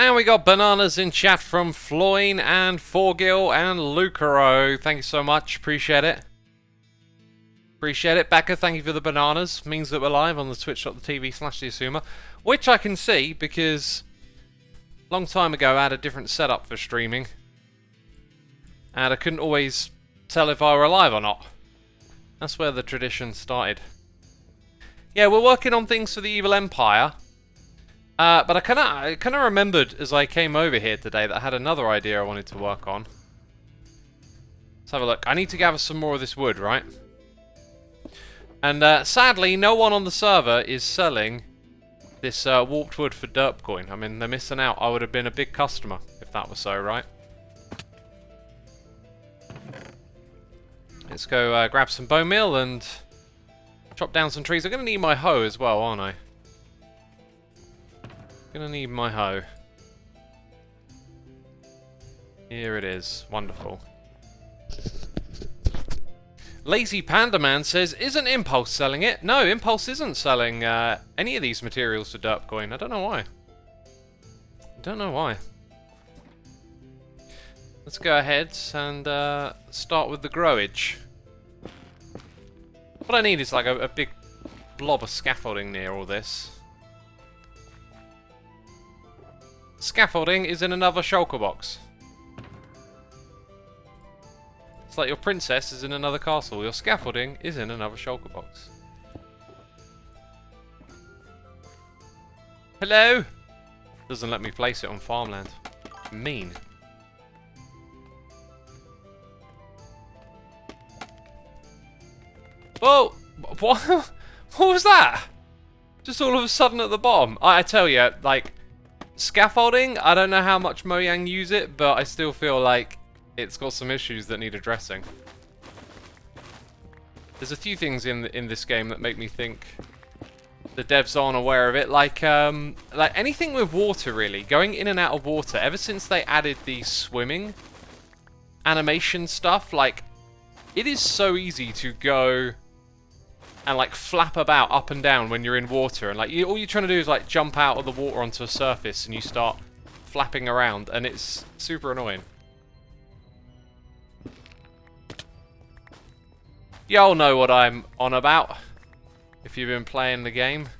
And we got bananas in chat from Floyne and Forgil and Lucaro. Thank you so much. Appreciate it. Appreciate it. Becca, thank you for the bananas. Means that we're live on the twitch.tv/Xisuma, which I can see because a long time ago I had a different setup for streaming. And I couldn't always tell if I were alive or not. That's where the tradition started. Yeah, we're working on things for the Evil Empire. But I kind of remembered as I came over here today that I had another idea I wanted to work on. Let's have a look. I need to gather some more of this wood, right? And sadly, no one on the server is selling this warped wood for derp coin. I mean, they're missing out. I would have been a big customer if that was so, right? Let's go grab some bone meal and chop down some trees. I'm going to need my hoe as well, aren't I? Gonna need my hoe. Here it is. Wonderful. Lazy Panda Man says, isn't Impulse selling it? No, Impulse isn't selling any of these materials for derp coin. I don't know why. I don't know why. Let's go ahead and start with the growage. What I need is like a big blob of scaffolding near all this. Scaffolding is in another shulker box. It's like your princess is in another castle. Your scaffolding is in another shulker box. Hello? Doesn't let me place it on farmland. Mean. Whoa! What? What was that? Just all of a sudden at the bottom. I tell you, like... Scaffolding, I don't know how much Mojang use it, but I still feel like it's got some issues that need addressing. There's a few things in this game that make me think the devs aren't aware of it, like anything with water really, going in and out of water. Ever since they added the swimming animation stuff, like it is so easy to go and like flap about up and down when you're in water, and like all you're trying to do is like jump out of the water onto a surface and you start flapping around, and it's super annoying. Y'all know what I'm on about if you've been playing the game.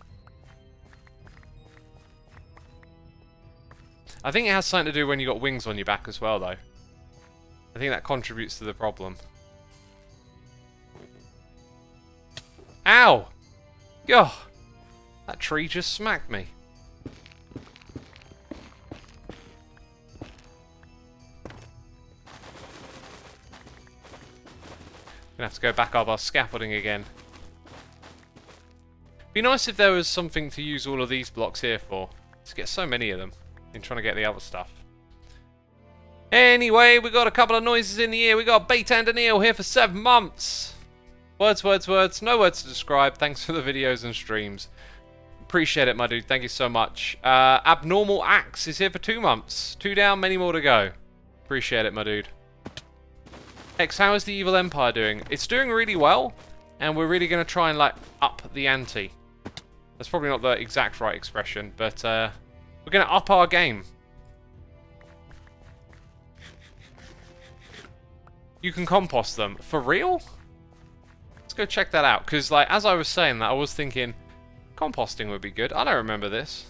I think it has something to do when you got wings on your back as well though. I think that contributes to the problem. Ow! Yo! That tree just smacked me. Gonna have to go back up our scaffolding again. Be nice if there was something to use all of these blocks here for. To get so many of them in trying to get the other stuff. Anyway, we got a couple of noises in the ear. We got Bait and an Eel here for 7 months. Words, words, words. No words to describe. Thanks for the videos and streams. Appreciate it, my dude. Thank you so much. Abnormal Axe is here for 2 months. 2 down, many more to go. Appreciate it, my dude. X, how is the Evil Empire doing? It's doing really well, and we're really going to try and like up the ante. That's probably not the exact right expression, but we're going to up our game. You can compost them. For real? Let's go check that out, because like as I was saying that, I was thinking composting would be good. I don't remember this.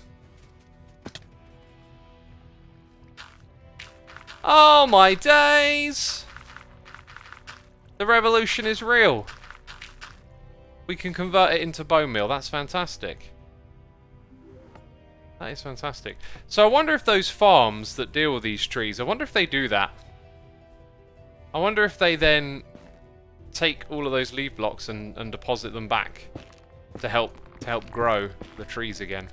Oh my days! The revolution is real. We can convert it into bone meal. That's fantastic. That is fantastic. So I wonder if those farms that deal with these trees, I wonder if they do that. I wonder if they then take all of those leaf blocks and deposit them back to help grow the trees again.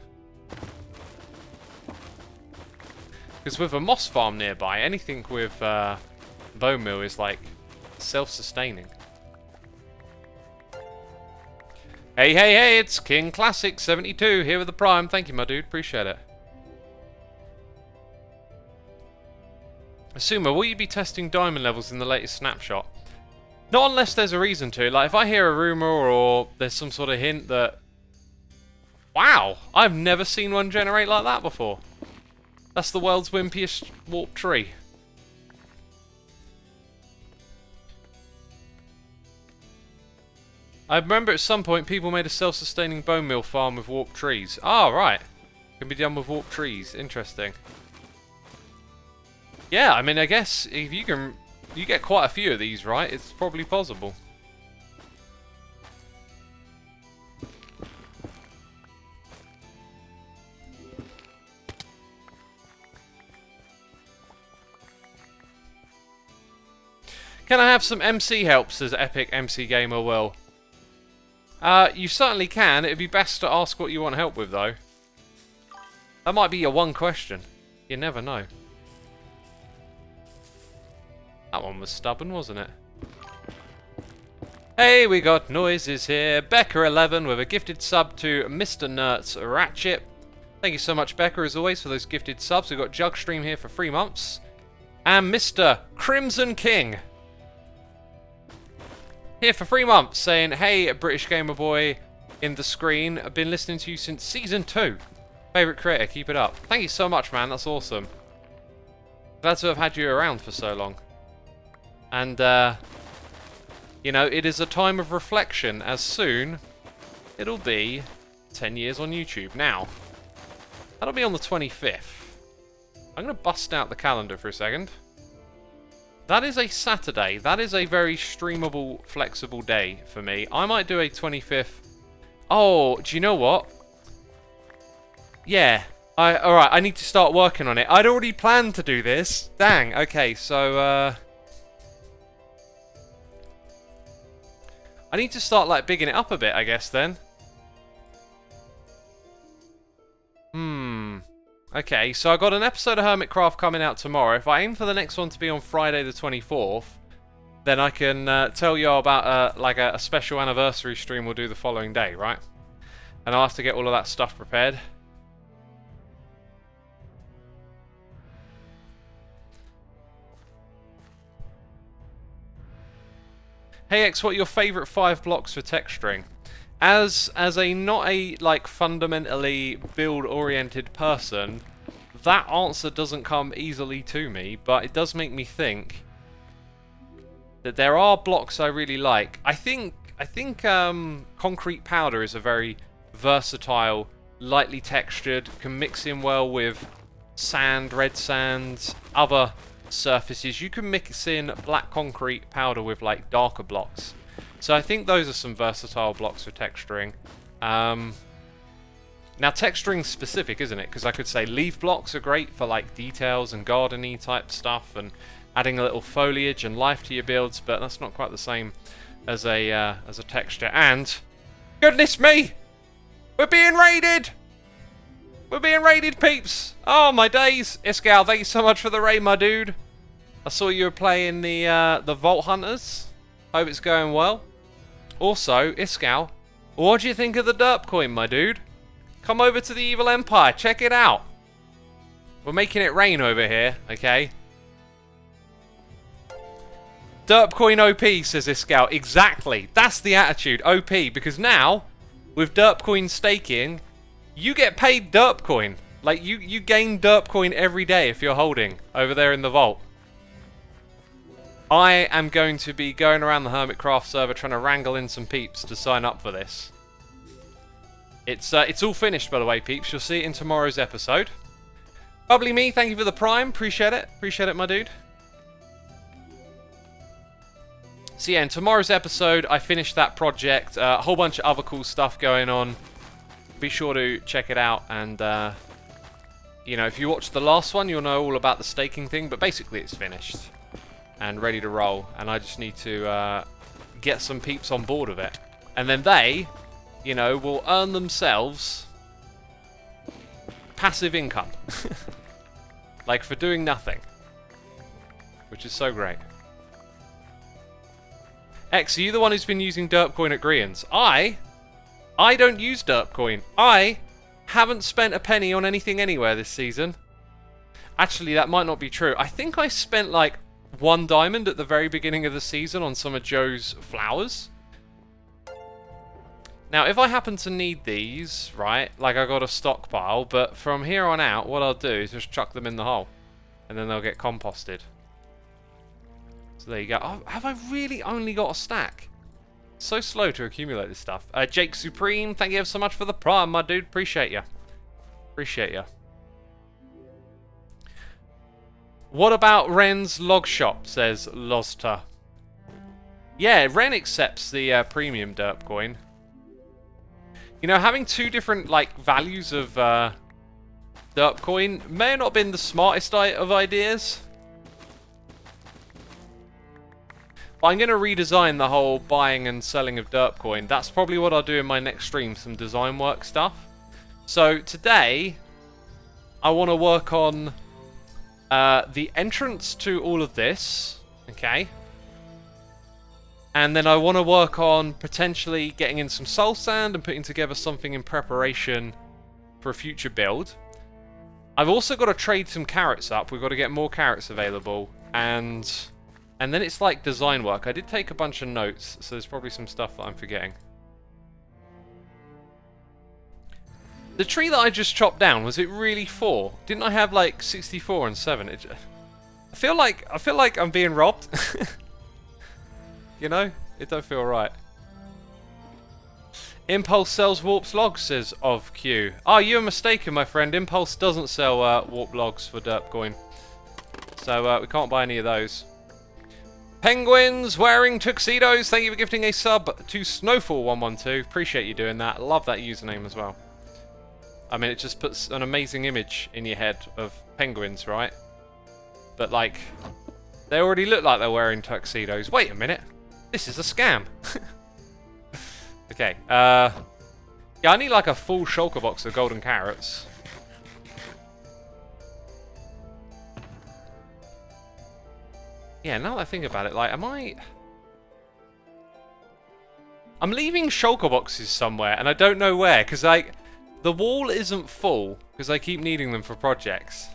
Because with a moss farm nearby, anything with bone meal is like self-sustaining. Hey, hey, hey, it's King Classic 72 here with the Prime. Thank you, my dude. Appreciate it. Xisuma, will you be testing diamond levels in the latest snapshot? Not unless there's a reason to. Like, if I hear a rumour or there's some sort of hint that... Wow! I've never seen one generate like that before. That's the world's wimpiest warp tree. I remember at some point people made a self-sustaining bone meal farm with warp trees. Ah, right. Can be done with warp trees. Interesting. Yeah, I mean, I guess if you can... You get quite a few of these, right? It's probably possible. Can I have some MC help, says Epic MC Gamer Will. You certainly can. It'd be best to ask what you want help with, though. That might be your one question. You never know. That one was stubborn, wasn't it? Hey, we got noises here. Becca11 with a gifted sub to Mr. Nert's Ratchet. Thank you so much, Becca, as always, for those gifted subs. We've got Jugstream here for 3 months. And Mr. Crimson King here for 3 months, saying, hey, British Gamer Boy in the screen. I've been listening to you since Season 2. Favourite creator, keep it up. Thank you so much, man. That's awesome. Glad to have had you around for so long. And, you know, it is a time of reflection, as soon it'll be 10 years on YouTube. Now, that'll be on the 25th. I'm going to bust out the calendar for a second. That is a Saturday. That is a very streamable, flexible day for me. I might do a 25th. Oh, do you know what? Yeah. Alright, I need to start working on it. I'd already planned to do this. Dang, okay, so, I need to start, like, bigging it up a bit, I guess, then. Okay, so I got an episode of Hermitcraft coming out tomorrow. If I aim for the next one to be on Friday the 24th, then I can tell you all about, like, a special anniversary stream we'll do the following day, right? And I'll have to get all of that stuff prepared. Hey X, what are your favourite 5 blocks for texturing? As a not a like fundamentally build-oriented person, that answer doesn't come easily to me, but it does make me think that there are blocks I really like. I think concrete powder is a very versatile, lightly textured, can mix in well with sand, red sand, other surfaces. You can mix in black concrete powder with like darker blocks. So I think those are some versatile blocks for texturing. Now texturing's specific, isn't it? Because I could say leaf blocks are great for like details and garden-y type stuff and adding a little foliage and life to your builds, but that's not quite the same as a texture. And goodness me, we're being raided. We're being raided, peeps. Oh my days. Iskal, thank you so much for the raid, my dude. I saw you were playing the Vault Hunters. Hope it's going well. Also, Iskal, what do you think of the derp coin, my dude? Come over to the Evil Empire, check it out. We're making it rain over here, okay? Derp coin OP, says Iskal. Exactly, that's the attitude, OP, because now, with derp coin staking, you get paid derp coin. Like, you gain derp coin every day if you're holding over there in the vault. I am going to be going around the Hermitcraft server trying to wrangle in some peeps to sign up for this. It's all finished, by the way, peeps. You'll see it in tomorrow's episode. Bubbly me, thank you for the prime. Appreciate it. Appreciate it, my dude. So yeah, in tomorrow's episode, I finished that project. A whole bunch of other cool stuff going on. Be sure to check it out. And, you know, if you watched the last one, you'll know all about the staking thing. But basically, it's finished and ready to roll, and I just need to get some peeps on board with it, and then they, you know, will earn themselves passive income, like for doing nothing, which is so great. X, are you the one who's been using Derpcoin at Grians? I don't use Derpcoin. I haven't spent a penny on anything anywhere this season. Actually, that might not be true. I think I spent like 1 diamond at the very beginning of the season on some of Joe's flowers. Now, if I happen to need these, right, like I got a stockpile, but from here on out, what I'll do is just chuck them in the hole, and then they'll get composted. So there you go. Oh, have I really only got a stack? So slow to accumulate this stuff. Jake Supreme, thank you ever so much for the prime, my dude. Appreciate you. Appreciate you. What about Ren's log shop, says Lozta. Yeah, Ren accepts the premium derp coin. You know, having two different, like, values of derp coin may have not been the smartest of ideas. But I'm going to redesign the whole buying and selling of derp coin. That's probably what I'll do in my next stream, some design work stuff. So today, I want to work on the entrance to all of this, okay? And then I want to work on potentially getting in some soul sand and putting together something in preparation for a future build. I've also got to trade some carrots up. We've got to get more carrots available. And then it's like design work. I did take a bunch of notes, so there's probably some stuff that I'm forgetting. The tree that I just chopped down, was it really 4? Didn't I have like 64 and 7? I feel like I'm being robbed. You know? It don't feel right. Impulse sells warped logs, says of Q. Oh, you're mistaken, my friend. Impulse doesn't sell warped logs for derp coin. So we can't buy any of those. Penguins wearing tuxedos. Thank you for gifting a sub to Snowfall112. Appreciate you doing that. Love that username as well. I mean, it just puts an amazing image in your head of penguins, right? But, like, they already look like they're wearing tuxedos. Wait a minute. This is a scam. Okay. Yeah, I need, like, a full shulker box of golden carrots. Yeah, now that I think about it, like, I'm leaving shulker boxes somewhere, and I don't know where, because, like, the wall isn't full, because I keep needing them for projects.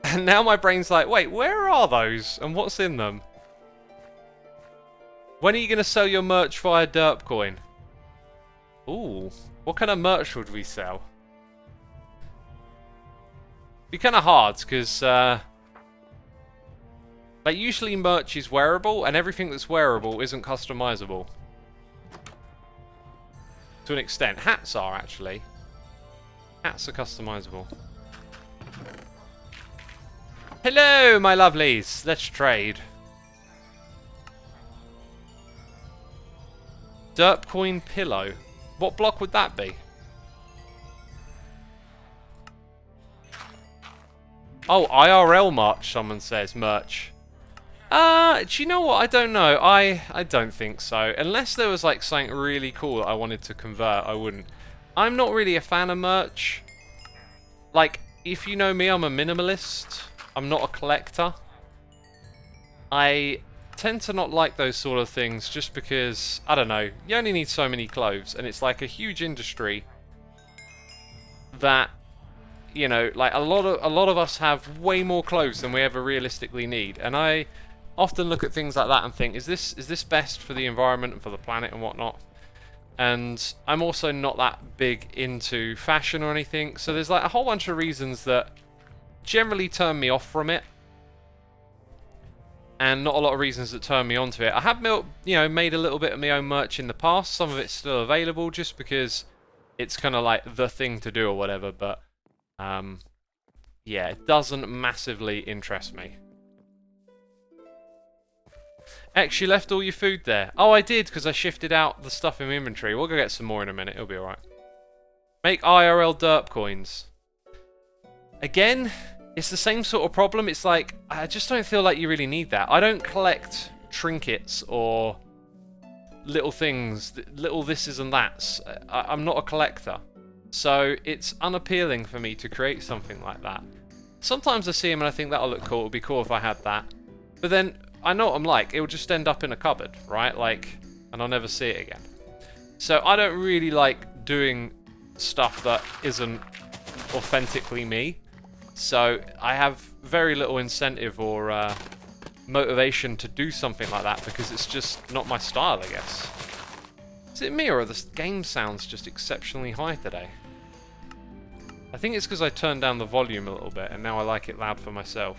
And now my brain's like, wait, where are those? And what's in them? When are you going to sell your merch via derp coin? Ooh, what kind of merch would we sell? Be kind of hard, because, like, usually merch is wearable, and everything that's wearable isn't customizable. To an extent. Hats are, actually. Hats are customizable. Hello, my lovelies. Let's trade. Derp coin pillow. What block would that be? Oh, IRL merch, someone says. Merch. Do you know what? I don't know. I don't think so. Unless there was like something really cool that I wanted to convert, I wouldn't. I'm not really a fan of merch. Like, if you know me, I'm a minimalist. I'm not a collector. I tend to not like those sort of things just because, I don't know, you only need so many clothes, and it's like a huge industry that, you know, like a lot of us have way more clothes than we ever realistically need, and I often look at things like that and think, is this best for the environment and for the planet and whatnot? And I'm also not that big into fashion or anything, so there's like a whole bunch of reasons that generally turn me off from it, and not a lot of reasons that turn me onto it. I have, made a little bit of my own merch in the past. Some of it's still available just because it's kind of like the thing to do or whatever, but yeah, it doesn't massively interest me. X, you left all your food there. Oh, I did, because I shifted out the stuff in my inventory. We'll go get some more in a minute. It'll be alright. Make IRL derp coins. Again, it's the same sort of problem. It's like, I just don't feel like you really need that. I don't collect trinkets or little things, little thises and that's. I'm not a collector. So it's unappealing for me to create something like that. Sometimes I see them and I think that'll look cool. It would be cool if I had that. But then, I know what I'm like. It will just end up in a cupboard, right? Like, and I'll never see it again. So I don't really like doing stuff that isn't authentically me. So I have very little incentive or motivation to do something like that because it's just not my style, I guess. Is it me or are the game sounds just exceptionally high today? I think it's because I turned down the volume a little bit and now I like it loud for myself.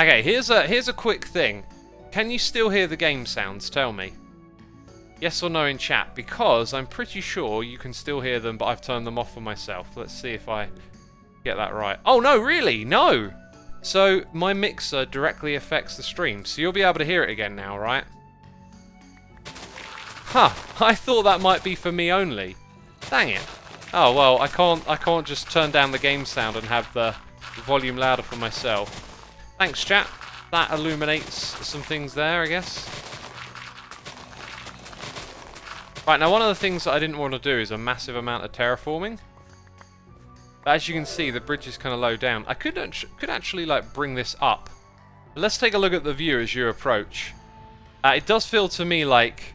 Okay, here's a quick thing. Can you still hear the game sounds? Tell me. Yes or no in chat, because I'm pretty sure you can still hear them, but I've turned them off for myself. Let's see if I get that right. Oh no, really? No! So my mixer directly affects the stream, so you'll be able to hear it again now, right? Huh, I thought that might be for me only. Dang it. Oh well, I can't just turn down the game sound and have the volume louder for myself. Thanks, chat. That illuminates some things there, I guess. Right, now one of the things that I didn't want to do is a massive amount of terraforming. But as you can see, the bridge is kind of low down. I could actually like bring this up. But let's take a look at the view as you approach. It does feel to me like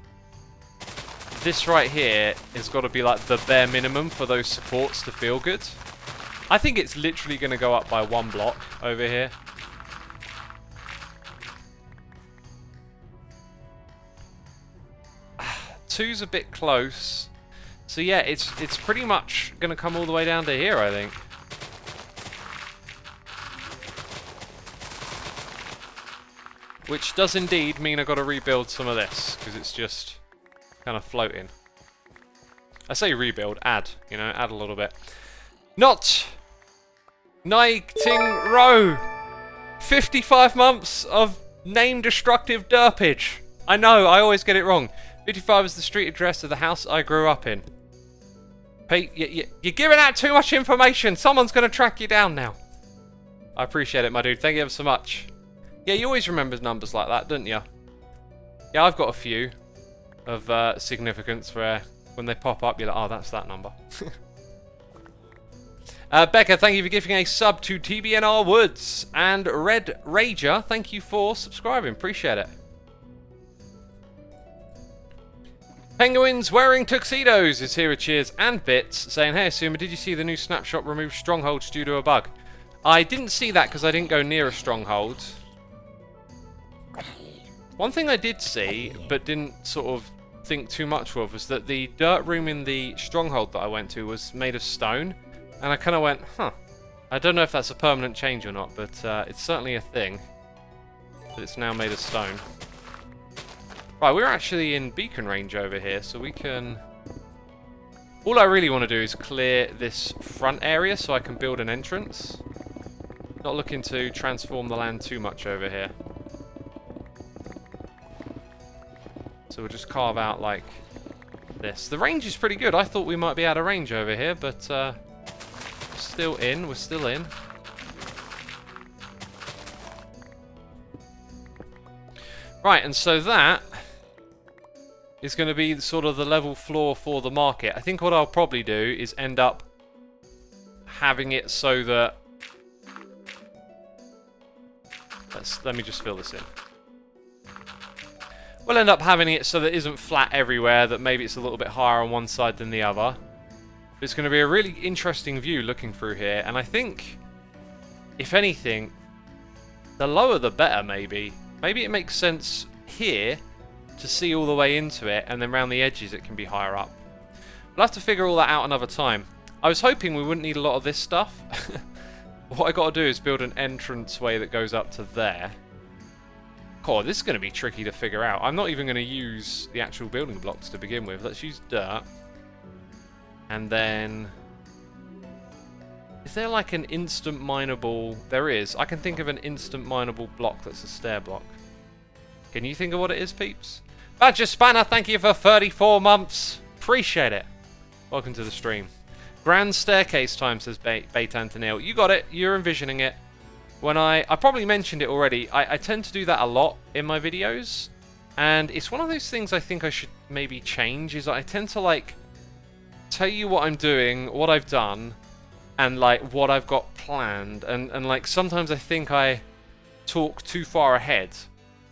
this right here has got to be like the bare minimum for those supports to feel good. I think it's literally going to go up by 1 block over here. Two's a bit close. So yeah, it's pretty much going to come all the way down to here, I think. Which does indeed mean I've got to rebuild some of this, because it's just kind of floating. I say rebuild, add, you know, add a little bit. Not Nighting Row! 55 months of name-destructive derpage. I know, I always get it wrong. 55 is the street address of the house I grew up in. Pete, you're giving out too much information. Someone's going to track you down now. I appreciate it, my dude. Thank you ever so much. Yeah, you always remember numbers like that, don't you? Yeah, I've got a few of significance where when they pop up, you're like, oh, that's that number. Becca, thank you for giving a sub to TBNR Woods. And Red Rager, thank you for subscribing. Appreciate it. Penguins wearing tuxedos is here with cheers and bits, saying, hey Xisuma, did you see the new snapshot remove strongholds due to a bug? I didn't see that because I didn't go near a stronghold. One thing I did see, but didn't sort of think too much of, was that the dirt room in the stronghold that I went to was made of stone. And I kind of went, huh, I don't know if that's a permanent change or not, but it's certainly a thing. But it's now made of stone. Right, we're actually in beacon range over here, so we can... All I really want to do is clear this front area so I can build an entrance. Not looking to transform the land too much over here. So we'll just carve out like this. The range is pretty good. I thought we might be out of range over here, but we're still in. We're still in. Right, and so that is going to be sort of the level floor for the market. I think what I'll probably do is end up having it so that... Let me just fill this in. We'll end up having it so that it isn't flat everywhere, that maybe it's a little bit higher on one side than the other. But it's going to be a really interesting view looking through here, and I think, if anything, the lower the better, maybe. Maybe it makes sense here to see all the way into it, and then around the edges it can be higher up. We'll have to figure all that out another time. I was hoping we wouldn't need a lot of this stuff. What I got to do is build an entranceway that goes up to there. God, this is going to be tricky to figure out. I'm not even going to use the actual building blocks to begin with. Let's use dirt. And then... Is there like an instant mineable... There is. I can think of an instant mineable block that's a stair block. Can you think of what it is, peeps? Badger Spanner, thank you for 34 months. Appreciate it. Welcome to the stream. Grand staircase time, says Bait Antonil. You got it. You're envisioning it. When I probably mentioned it already. I tend to do that a lot in my videos. And it's one of those things I think I should maybe change. Is I tend to like tell you what I'm doing, what I've done, and like what I've got planned. And like sometimes I think I talk too far ahead.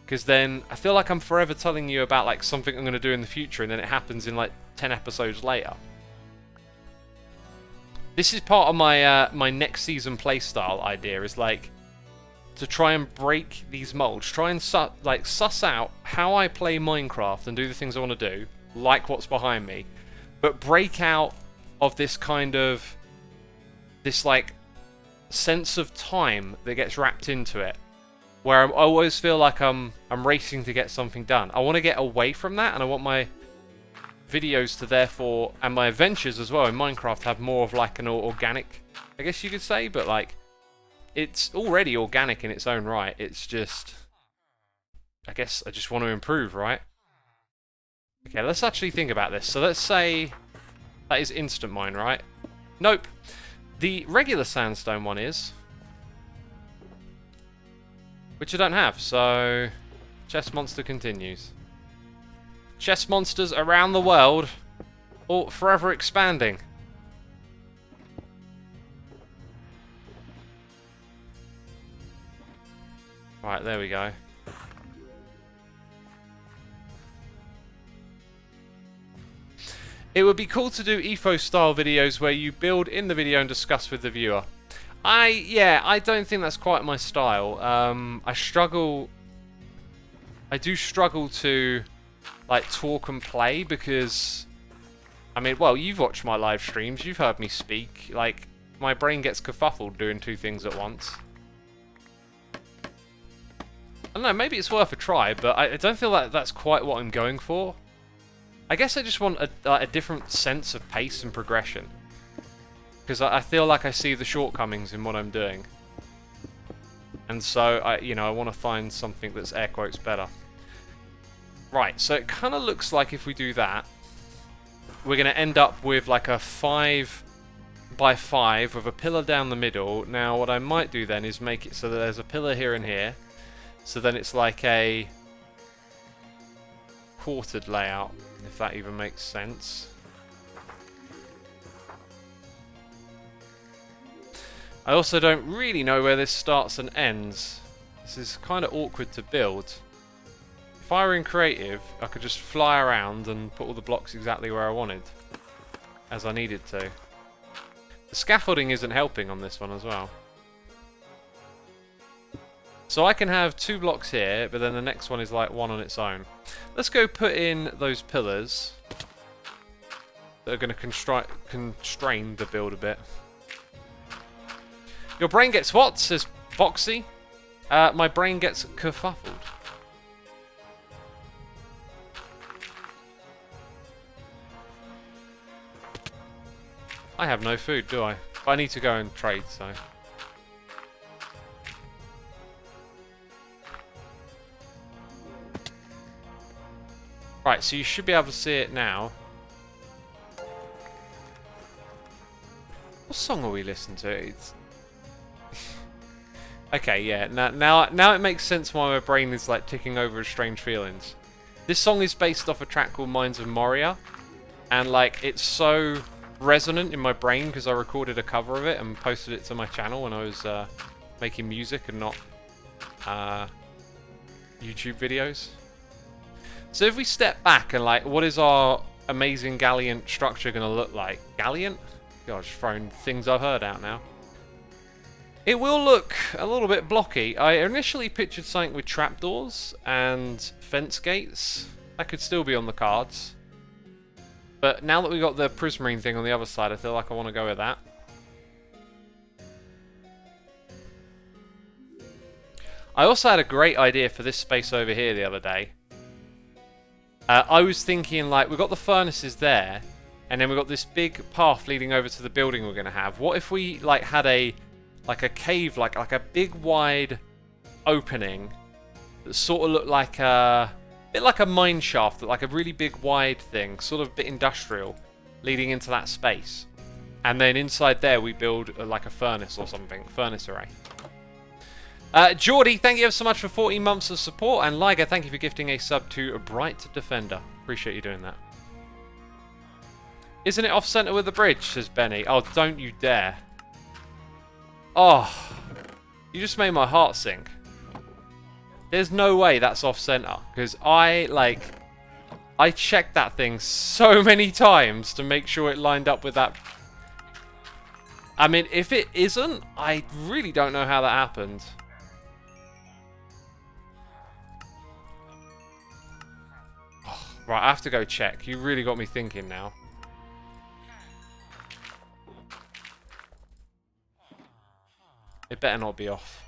Because then I feel like I'm forever telling you about like something I'm going to do in the future, and then it happens in like 10 episodes later. This is part of my my next season playstyle idea. Is like to try and break these molds. Try and suss out how I play Minecraft and do the things I want to do, like what's behind me, but break out of this kind of like sense of time that gets wrapped into it, where I always feel like I'm racing to get something done. I want to get away from that, and I want my videos to therefore, and my adventures as well in Minecraft, have more of like an organic, I guess you could say, but like it's already organic in its own right. It's just, I guess I just want to improve, right? Okay, let's actually think about this. So let's say that is instant mine, right? Nope. The regular sandstone one is, which I don't have, so chest monster continues. Chest monsters around the world, or forever expanding. Right, there we go. It would be cool to do EFO style videos where you build in the video and discuss with the viewer. I don't think that's quite my style. I do struggle to like talk and play because, I mean, well, you've watched my live streams, you've heard me speak. Like, my brain gets kerfuffled doing two things at once. I don't know, maybe it's worth a try, but I don't feel like that's quite what I'm going for. I guess I just want a different sense of pace and progression, because I feel like I see the shortcomings in what I'm doing, and so I want to find something that's air quotes better. Right, so it kind of looks like if we do that, we're going to end up with like a 5 by 5 with a pillar down the middle. Now, what I might do then is make it so that there's a pillar here and here, so then it's like a quartered layout, if that even makes sense. I also don't really know where this starts and ends. This is kind of awkward to build. If I were in creative, I could just fly around and put all the blocks exactly where I wanted, as I needed to. The scaffolding isn't helping on this one as well. So I can have 2 blocks here, but then the next one is like one on its own. Let's go put in those pillars that are going to constrain the build a bit. Your brain gets what? Says Foxy. My brain gets kerfuffled. I have no food, do I? But I need to go and trade, so... Right, so you should be able to see it now. What song are we listening to? It's... Okay, yeah, now it makes sense why my brain is like ticking over with strange feelings. This song is based off a track called Minds of Moria, and like it's so resonant in my brain because I recorded a cover of it and posted it to my channel when I was making music and not YouTube videos. So if we step back and like, what is our amazing Galliant structure going to look like? Galliant? Gosh, throwing things I've heard out now. It will look a little bit blocky. I initially pictured something with trapdoors and fence gates. That could still be on the cards. But now that we've got the prismarine thing on the other side, I feel like I want to go with that. I also had a great idea for this space over here the other day. I was thinking, like, we've got the furnaces there, and then we've got this big path leading over to the building we're going to have. What if we, like, had a cave, like a big wide opening that sort of looked like a bit like a mine shaft, like a really big wide thing, sort of a bit industrial, leading into that space. And then inside there we build like a furnace or something, furnace array. Geordie, thank you ever so much for 14 months of support, and Liger, thank you for gifting a sub to a Bright Defender. Appreciate you doing that. Isn't it off-center with the bridge, says Benny. Oh, don't you dare. Oh, you just made my heart sink. There's no way that's off-center, because I checked that thing so many times to make sure it lined up with that. I mean, if it isn't, I really don't know how that happened. Right, I have to go check. You really got me thinking now. It better not be off.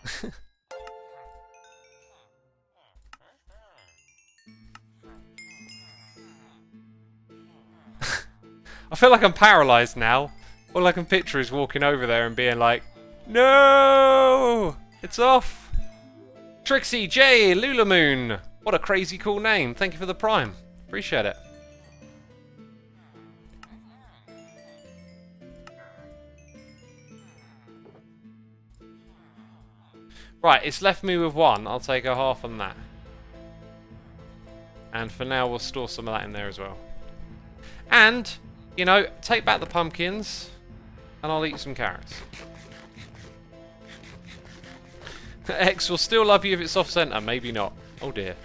I feel like I'm paralysed now. All I can picture is walking over there and being like, no! It's off! Trixie J. Lulamoon! What a crazy cool name. Thank you for the prime. Appreciate it. Right, it's left me with one. I'll take a half on that. And for now, we'll store some of that in there as well. And, you know, take back the pumpkins, and I'll eat some carrots. X will still love you if it's off-center. Maybe not. Oh dear.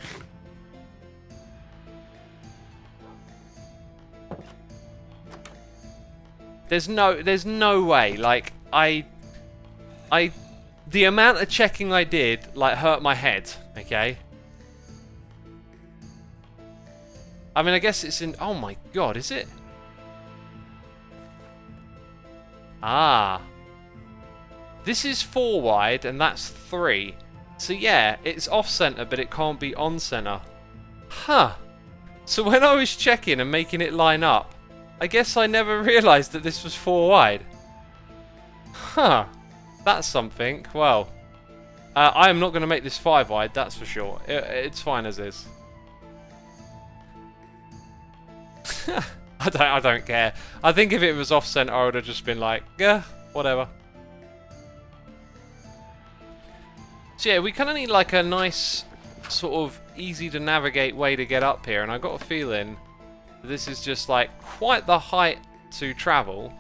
There's no way. Like, the amount of checking I did, like, hurt my head. Okay. I mean, I guess it's in... Oh my god, is it? Ah. This is 4 wide, and that's 3. So yeah, it's off-center, but it can't be on-center. Huh. So when I was checking and making it line up, I guess I never realised that this was 4 wide. Huh. That's something. Well, I am not going to make this 5 wide, that's for sure. It's fine as is. I don't care. I think if it was off-center, I would have just been like, yeah, whatever. So yeah, we kind of need like a nice, sort of easy to navigate way to get up here, and I got a feeling this is just like quite the height to travel.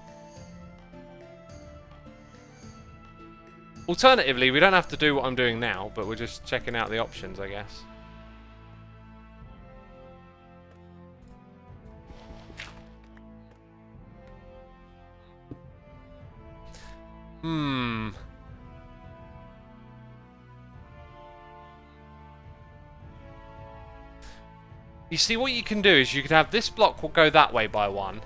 Alternatively, we don't have to do what I'm doing now, but we're just checking out the options, I guess. You see, what you can do is you could have this block will go that way by 1,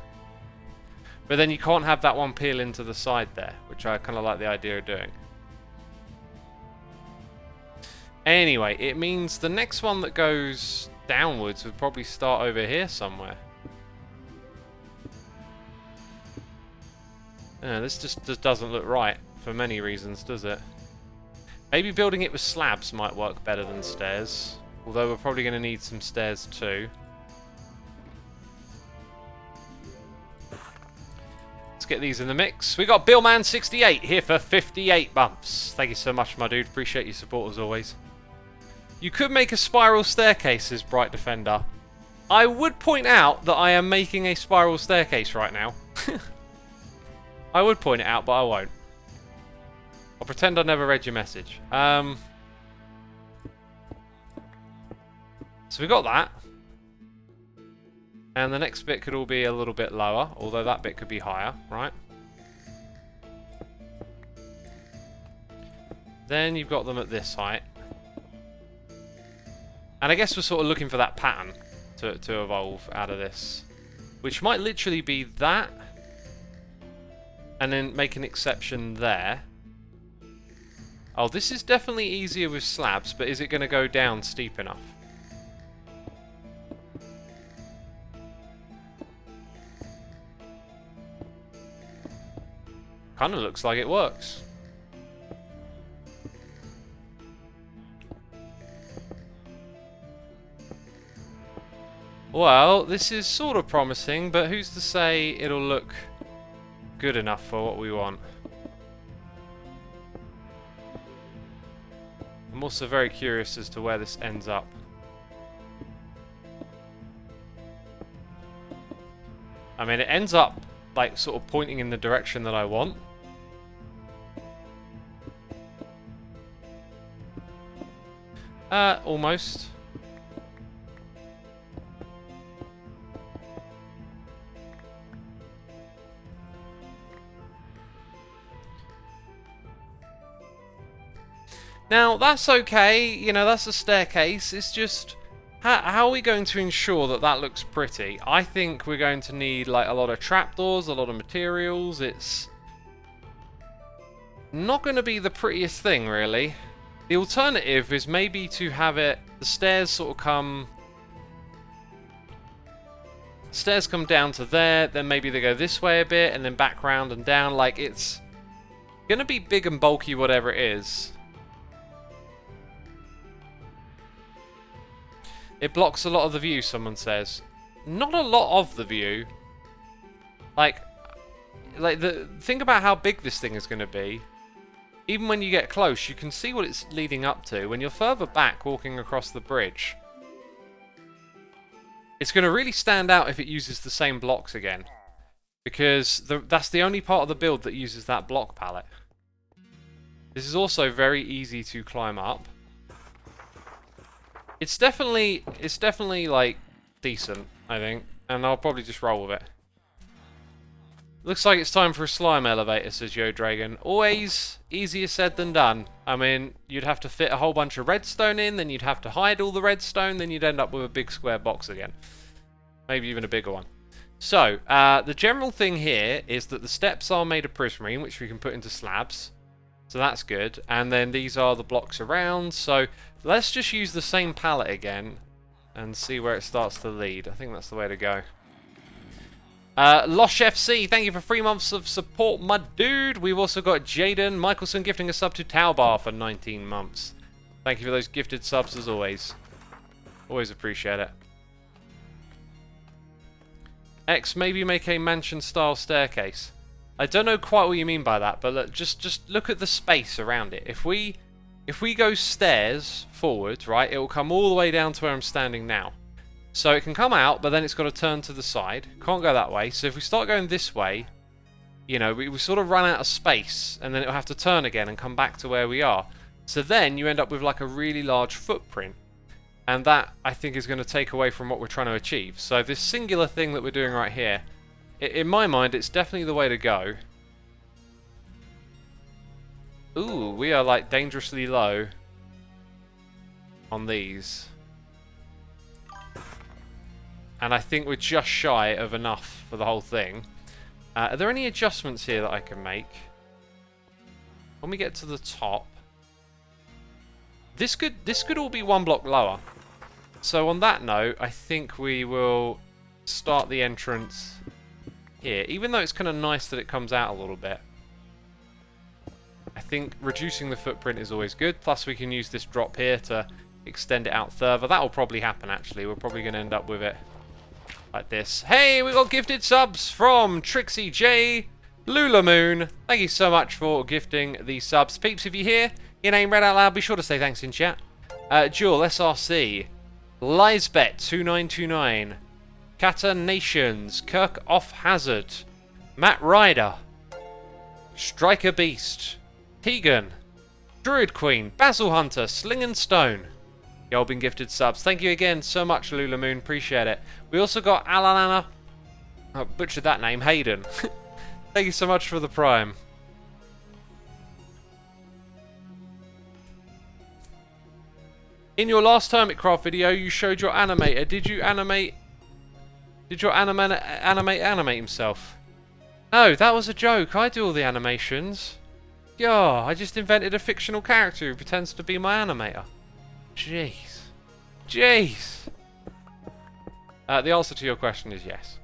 but then you can't have that one peel into the side there, which I kind of like the idea of doing. Anyway, it means the next one that goes downwards would probably start over here somewhere. This just doesn't look right for many reasons, does it? Maybe building it with slabs might work better than stairs. Although we're probably going to need some stairs too. Let's get these in the mix. We got Billman68 here for 58 months. Thank you so much, my dude. Appreciate your support as always. You could make a spiral staircase, says Bright Defender. I would point out that I am making a spiral staircase right now. I would point it out, but I won't. I'll pretend I never read your message. So we got that. And the next bit could all be a little bit lower, although that bit could be higher, right? Then you've got them at this height. And I guess we're sort of looking for that pattern to evolve out of this. Which might literally be that. And then make an exception there. Oh, this is definitely easier with slabs, but is it going to go down steep enough? Kind of looks like it works. Well, this is sort of promising, but who's to say it'll look good enough for what we want? I'm also very curious as to where this ends up. I mean, it ends up like sort of pointing in the direction that I want. Almost. Now, that's okay, you know, that's a staircase. It's just, How are we going to ensure that that looks pretty? I think we're going to need like a lot of trapdoors, a lot of materials. It's not going to be the prettiest thing, really. The alternative is maybe to have it, the stairs sort of come... Stairs come down to there, then maybe they go this way a bit, and then back round and down. Like, it's going to be big and bulky, whatever it is. It blocks a lot of the view, someone says. Not a lot of the view. Like think about how big this thing is going to be. Even when you get close, you can see what it's leading up to. When you're further back walking across the bridge, it's going to really stand out if it uses the same blocks again. Because that's the only part of the build that uses that block palette. This is also very easy to climb up. It's definitely like decent, I think, and I'll probably just roll with it. Looks like it's time for a slime elevator, says Yo Dragon. Always easier said than done. I mean, you'd have to fit a whole bunch of redstone in, then you'd have to hide all the redstone, then you'd end up with a big square box again. Maybe even a bigger one. So, the general thing here is that the steps are made of prismarine, which we can put into slabs. So that's good. And then these are the blocks around. So let's just use the same palette again and see where it starts to lead. I think that's the way to go. Losh FC, thank you for 3 months of support, my dude. We've also got Jaden Michelson gifting a sub to Taubar for 19 months. Thank you for those gifted subs as always. Always appreciate it. X, maybe make a mansion-style staircase. I don't know quite what you mean by that, but look, just look at the space around it. If we go stairs forward, right, it will come all the way down to where I'm standing now. So it can come out, but then it's got to turn to the side. Can't go that way. So if we start going this way, you know, we sort of run out of space, and then it'll have to turn again and come back to where we are. So then you end up with like a really large footprint. And that, I think, is going to take away from what we're trying to achieve. So this singular thing that we're doing right here, in my mind, it's definitely the way to go. Ooh, we are like dangerously low on these. And I think we're just shy of enough for the whole thing. Are there any adjustments here that I can make? When we get to the top, this could all be 1 block lower. So on that note, I think we will start the entrance here. Even though it's kind of nice that it comes out a little bit, I think reducing the footprint is always good. Plus we can use this drop here to extend it out further. That will probably happen actually. We're probably going to end up with it like this. Hey, we got gifted subs from Trixie J Lulamoon. Thank you so much for gifting these subs. Peeps, if you hear your name read out loud, be sure to say thanks in chat. Jewel, SRC, Lisbeth2929, Kata Nations, Kirk Off Hazard, Matt Ryder, Striker Beast, Tegan, Druid Queen, Basil Hunter, Sling and Stone. Y'all been gifted subs. Thank you again so much, Lulamoon. Appreciate it. We also got Alalana. I butchered that name. Hayden. Thank you so much for the Prime. In your last Hermitcraft video, you showed your animator. Did you animate? Did your animate himself? No, that was a joke. I do all the animations. Yeah, I just invented a fictional character who pretends to be my animator. Jeez. Jeez. The answer to your question is yes.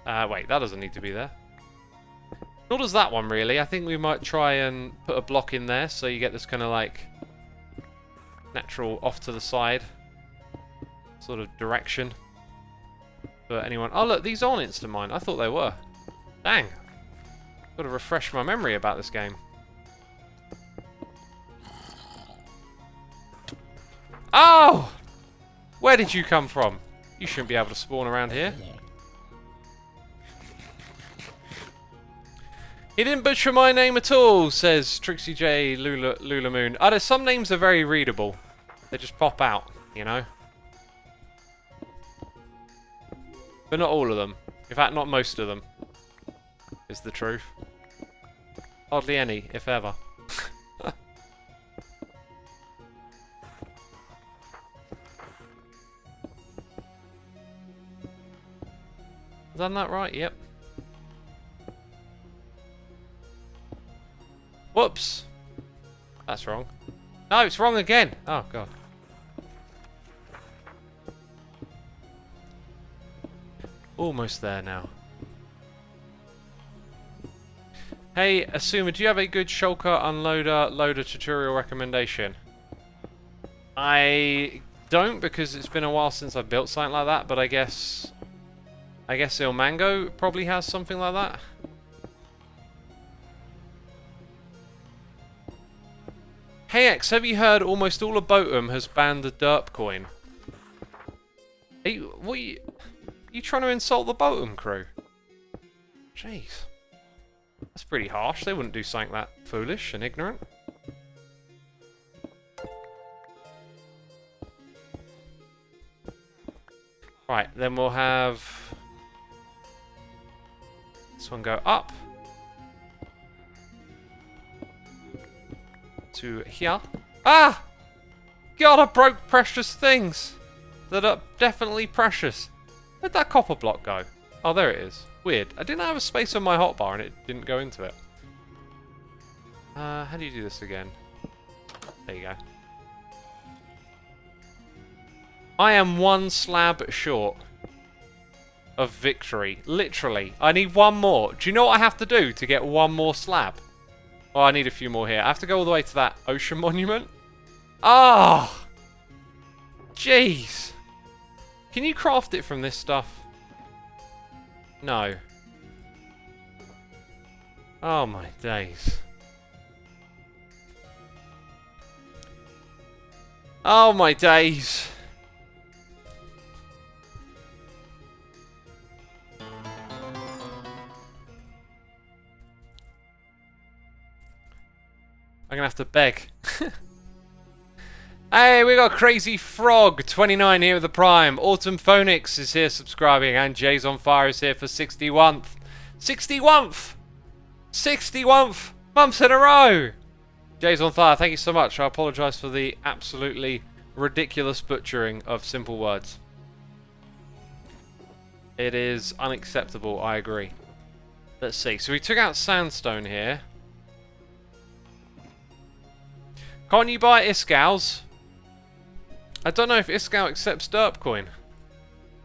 Wait, that doesn't need to be there. Nor does that one, really. I think we might try and put a block in there so you get this kind of like natural off to the side sort of direction for anyone. Oh, look, these aren't instant mine. I thought they were. Dang. Got to refresh my memory about this game. Oh! Where did you come from? You shouldn't be able to spawn around here. He didn't butcher my name at all, says Trixie J Lulamoon. Some names are very readable. They just pop out, you know? But not all of them. In fact, not most of them. Is the truth. Hardly any, if ever. Done that right? Yep. Whoops. That's wrong. No, it's wrong again. Oh, God. Almost there now. Hey, Xisuma, do you have a good shulker unloader loader tutorial recommendation? I don't, because it's been a while since I built something like that, but I guess Il Mango probably has something like that. Hey X, have you heard almost all of Boatum has banned the derp coin? Are you trying to insult the Boatum crew? Jeez. That's pretty harsh. They wouldn't do something that foolish and ignorant. Right, then we'll have this one go up to here. Ah! God, I broke precious things that are definitely precious. Where'd that copper block go? Oh, there it is. Weird. I didn't have a space on my hotbar and it didn't go into it. How do you do this again? There you go. I am one slab short of victory. Literally. I need one more. Do you know what I have to do to get one more slab? Oh, I need a few more here. I have to go all the way to that ocean monument. Ah! Oh, jeez. Can you craft it from this stuff? No. Oh my days. Oh my days. I'm gonna have to beg. Hey, we got Crazy Frog 29 here with the Prime. Autumn Phonix is here subscribing, and Jay's on Fire is here for 61th. 61th! 61th months in a row! Jay's on Fire, thank you so much. I apologise for the absolutely ridiculous butchering of simple words. It is unacceptable, I agree. Let's see. So we took out sandstone here. Can't you buy Iskals? I don't know if Iskal accepts derp coin.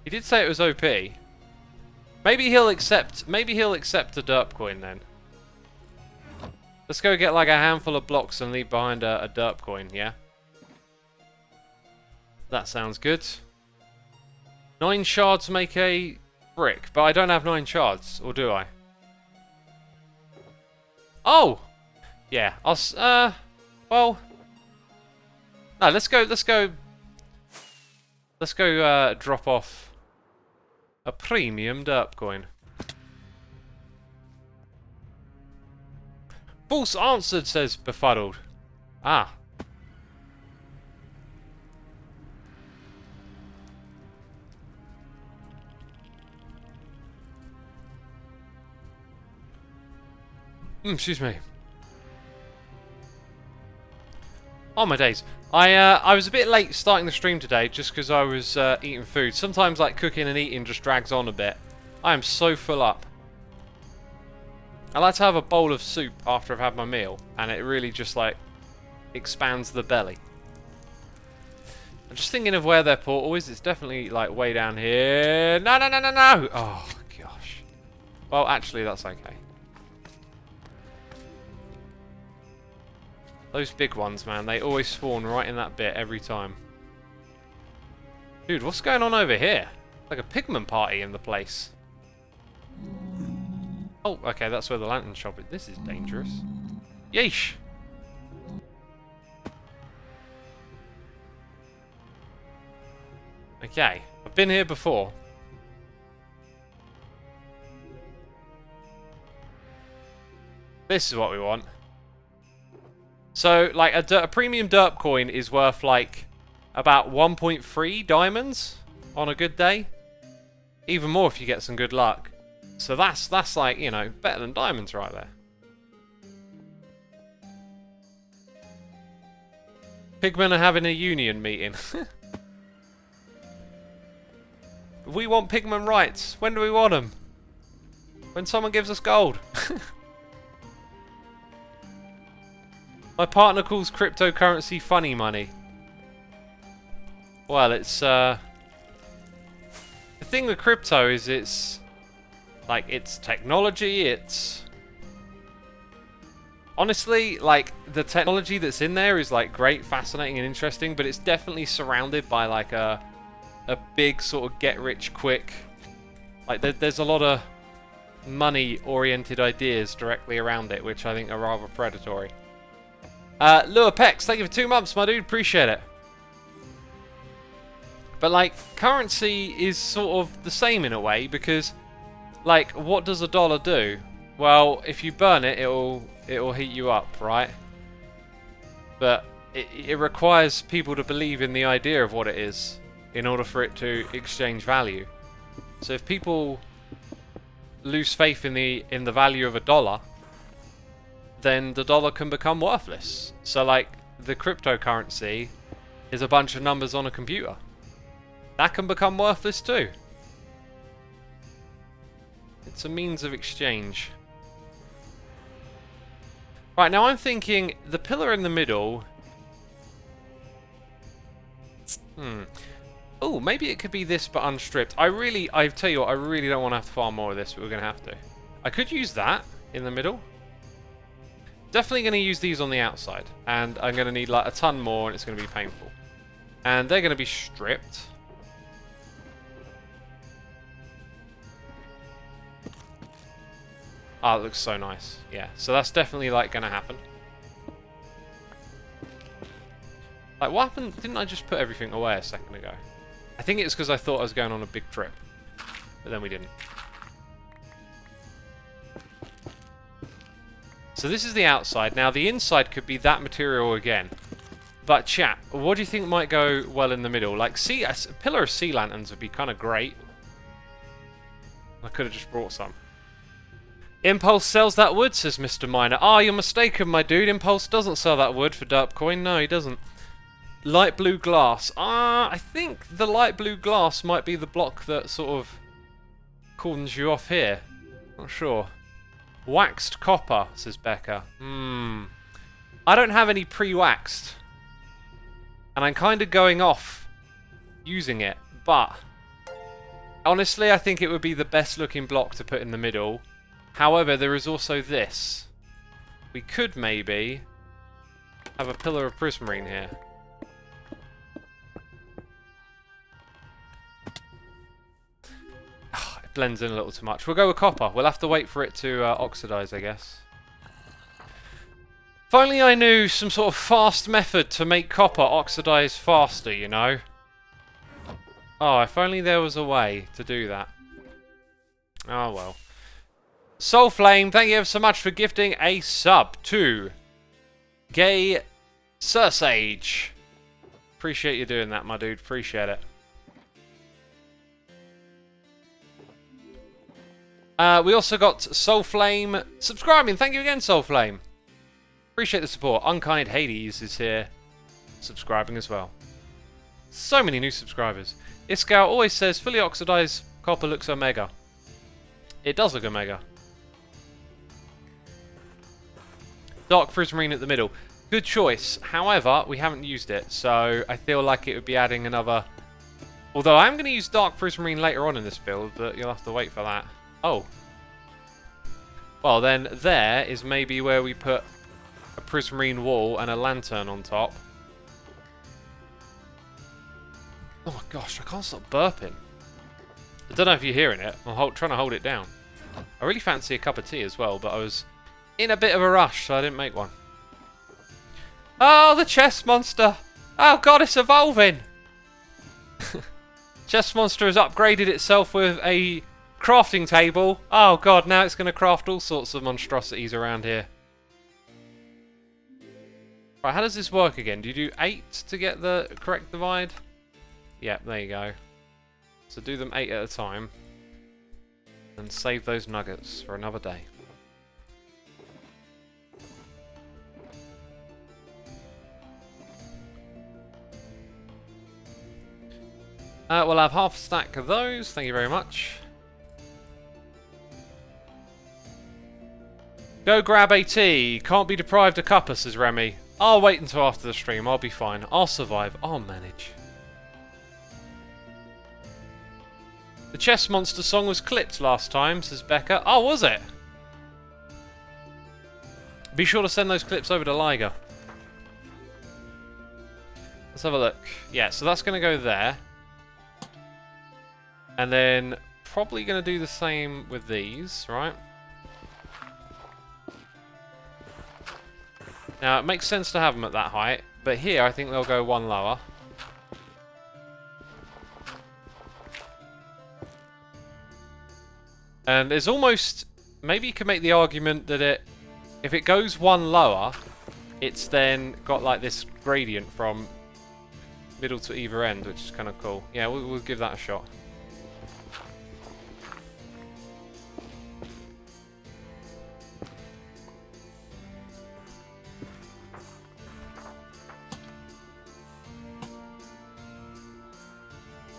He did say it was OP. Maybe he'll accept a derp coin then. Let's go get like a handful of blocks and leave behind a derp coin, yeah? That sounds good. 9 shards make a brick, but I don't have 9 shards, or do I? Oh! Yeah, well... No, let's go drop off a premium derp coin. False answered, says Befuddled. Ah. Excuse me. Oh my days. I was a bit late starting the stream today just because I was eating food. Sometimes like cooking and eating just drags on a bit. I am so full up. I like to have a bowl of soup after I've had my meal, and it really just like expands the belly. I'm just thinking of where their portal is. It's definitely like way down here. No, no, no, no, no! Oh gosh. Well, actually, that's okay. Those big ones, man, they always spawn right in that bit every time. Dude, what's going on over here? Like a pigment party in the place. Oh, okay, that's where the lantern shop is. This is dangerous. Yeesh! Okay, I've been here before. This is what we want. So, like, a premium derp coin is worth, like, about 1.3 diamonds on a good day. Even more if you get some good luck. So that's like, you know, better than diamonds right there. Pigmen are having a union meeting. We want pigmen rights. When do we want them? When someone gives us gold. My partner calls cryptocurrency funny money. Well, it's the thing with crypto is it's like it's technology, it's honestly like the technology that's in there is like great, fascinating and interesting, but it's definitely surrounded by like a big sort of get rich quick, like there's a lot of money oriented ideas directly around it, which I think are rather predatory. Lure Pex, thank you for 2 months, my dude, appreciate it. But like, currency is sort of the same in a way, because like, what does a dollar do? Well, if you burn it, it'll heat you up, right? But it requires people to believe in the idea of what it is in order for it to exchange value. So if people lose faith in the value of a dollar, then the dollar can become worthless. So like, the cryptocurrency is a bunch of numbers on a computer. That can become worthless too. It's a means of exchange. Right, now I'm thinking the pillar in the middle. Oh, maybe it could be this but unstripped. I tell you what, I really don't want to have to farm more of this, but we're going to have to. I could use that in the middle. Definitely going to use these on the outside. And I'm going to need like a ton more and it's going to be painful. And they're going to be stripped. Oh, it looks so nice. Yeah, so that's definitely like going to happen. Like, what happened? Didn't I just put everything away a second ago? I think it's because I thought I was going on a big trip. But then we didn't. So this is the outside. Now, the inside could be that material again. But chat, what do you think might go well in the middle? Like, a pillar of sea lanterns would be kind of great. I could have just brought some. Impulse sells that wood, says Mr. Miner. Ah, you're mistaken, my dude. Impulse doesn't sell that wood for Derpcoin. No, he doesn't. Light blue glass. I think the light blue glass might be the block that sort of cordons you off here. Not sure. Waxed copper, says Becca. I don't have any pre-waxed. And I'm kind of going off using it. But honestly, I think it would be the best looking block to put in the middle. However, there is also this. We could maybe have a pillar of prismarine here. It blends in a little too much. We'll go with copper. We'll have to wait for it to oxidize, I guess. If only I knew some sort of fast method to make copper oxidize faster, you know? Oh, if only there was a way to do that. Oh, well. Soulflame, thank you ever so much for gifting a sub to Gay Sursage. Appreciate you doing that, my dude. Appreciate it. We also got Soulflame subscribing. Thank you again, Soulflame. Appreciate the support. Unkind Hades is here subscribing as well. So many new subscribers. Iskau always says fully oxidized copper looks omega. It does look omega. Dark prismarine at the middle. Good choice. However, we haven't used it, so I feel like it would be adding another... Although I am going to use dark prismarine later on in this build, but you'll have to wait for that. Oh. Well, then there is maybe where we put a prismarine wall and a lantern on top. Oh my gosh, I can't stop burping. I don't know if you're hearing it. I'm trying to hold it down. I really fancy a cup of tea as well, but I was in a bit of a rush, so I didn't make one. Oh, the chest monster! Oh god, it's evolving! Chest monster has upgraded itself with a crafting table. Oh god, now it's going to craft all sorts of monstrosities around here. Right, how does this work again? Do you do 8 to get the correct divide? Yeah, there you go. So do them 8 at a time. And save those nuggets for another day. We'll have half a stack of those. Thank you very much. Go grab a tea. Can't be deprived of cuppa, says Remy. I'll wait until after the stream. I'll be fine. I'll survive. I'll manage. The Chess Monster song was clipped last time, says Becca. Oh, was it? Be sure to send those clips over to Liger. Let's have a look. Yeah, so that's going to go there. And then probably going to do the same with these, right? Now, it makes sense to have them at that height, but here I think they'll go one lower. And there's almost... Maybe you can make the argument that if it goes one lower, it's then got like this gradient from middle to either end, which is kind of cool. Yeah, we'll give that a shot.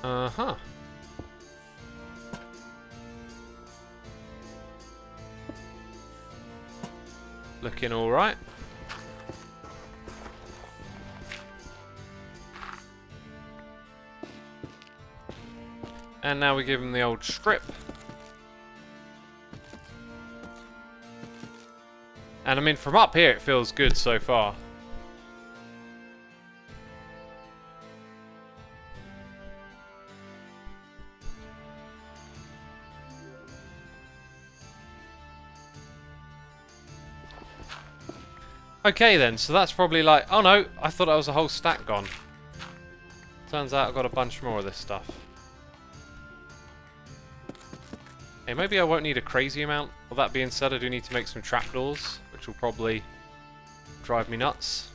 Uh-huh. Looking alright. And now we give him the old strip. And I mean, from up here it feels good so far. Okay then, so that's probably like... Oh no, I thought that was a whole stack gone. Turns out I've got a bunch more of this stuff. Okay, maybe I won't need a crazy amount. Well, that being said, I do need to make some trapdoors, which will probably drive me nuts.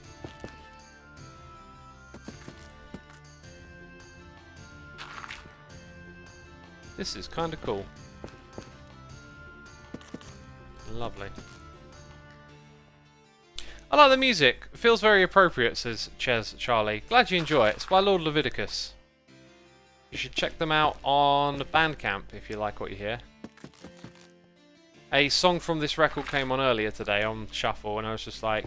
This is kind of cool. Lovely. I like the music. It feels very appropriate, says Ches Charlie. Glad you enjoy it. It's by Lord Leviticus. You should check them out on Bandcamp if you like what you hear. A song from this record came on earlier today on Shuffle, and I was just like,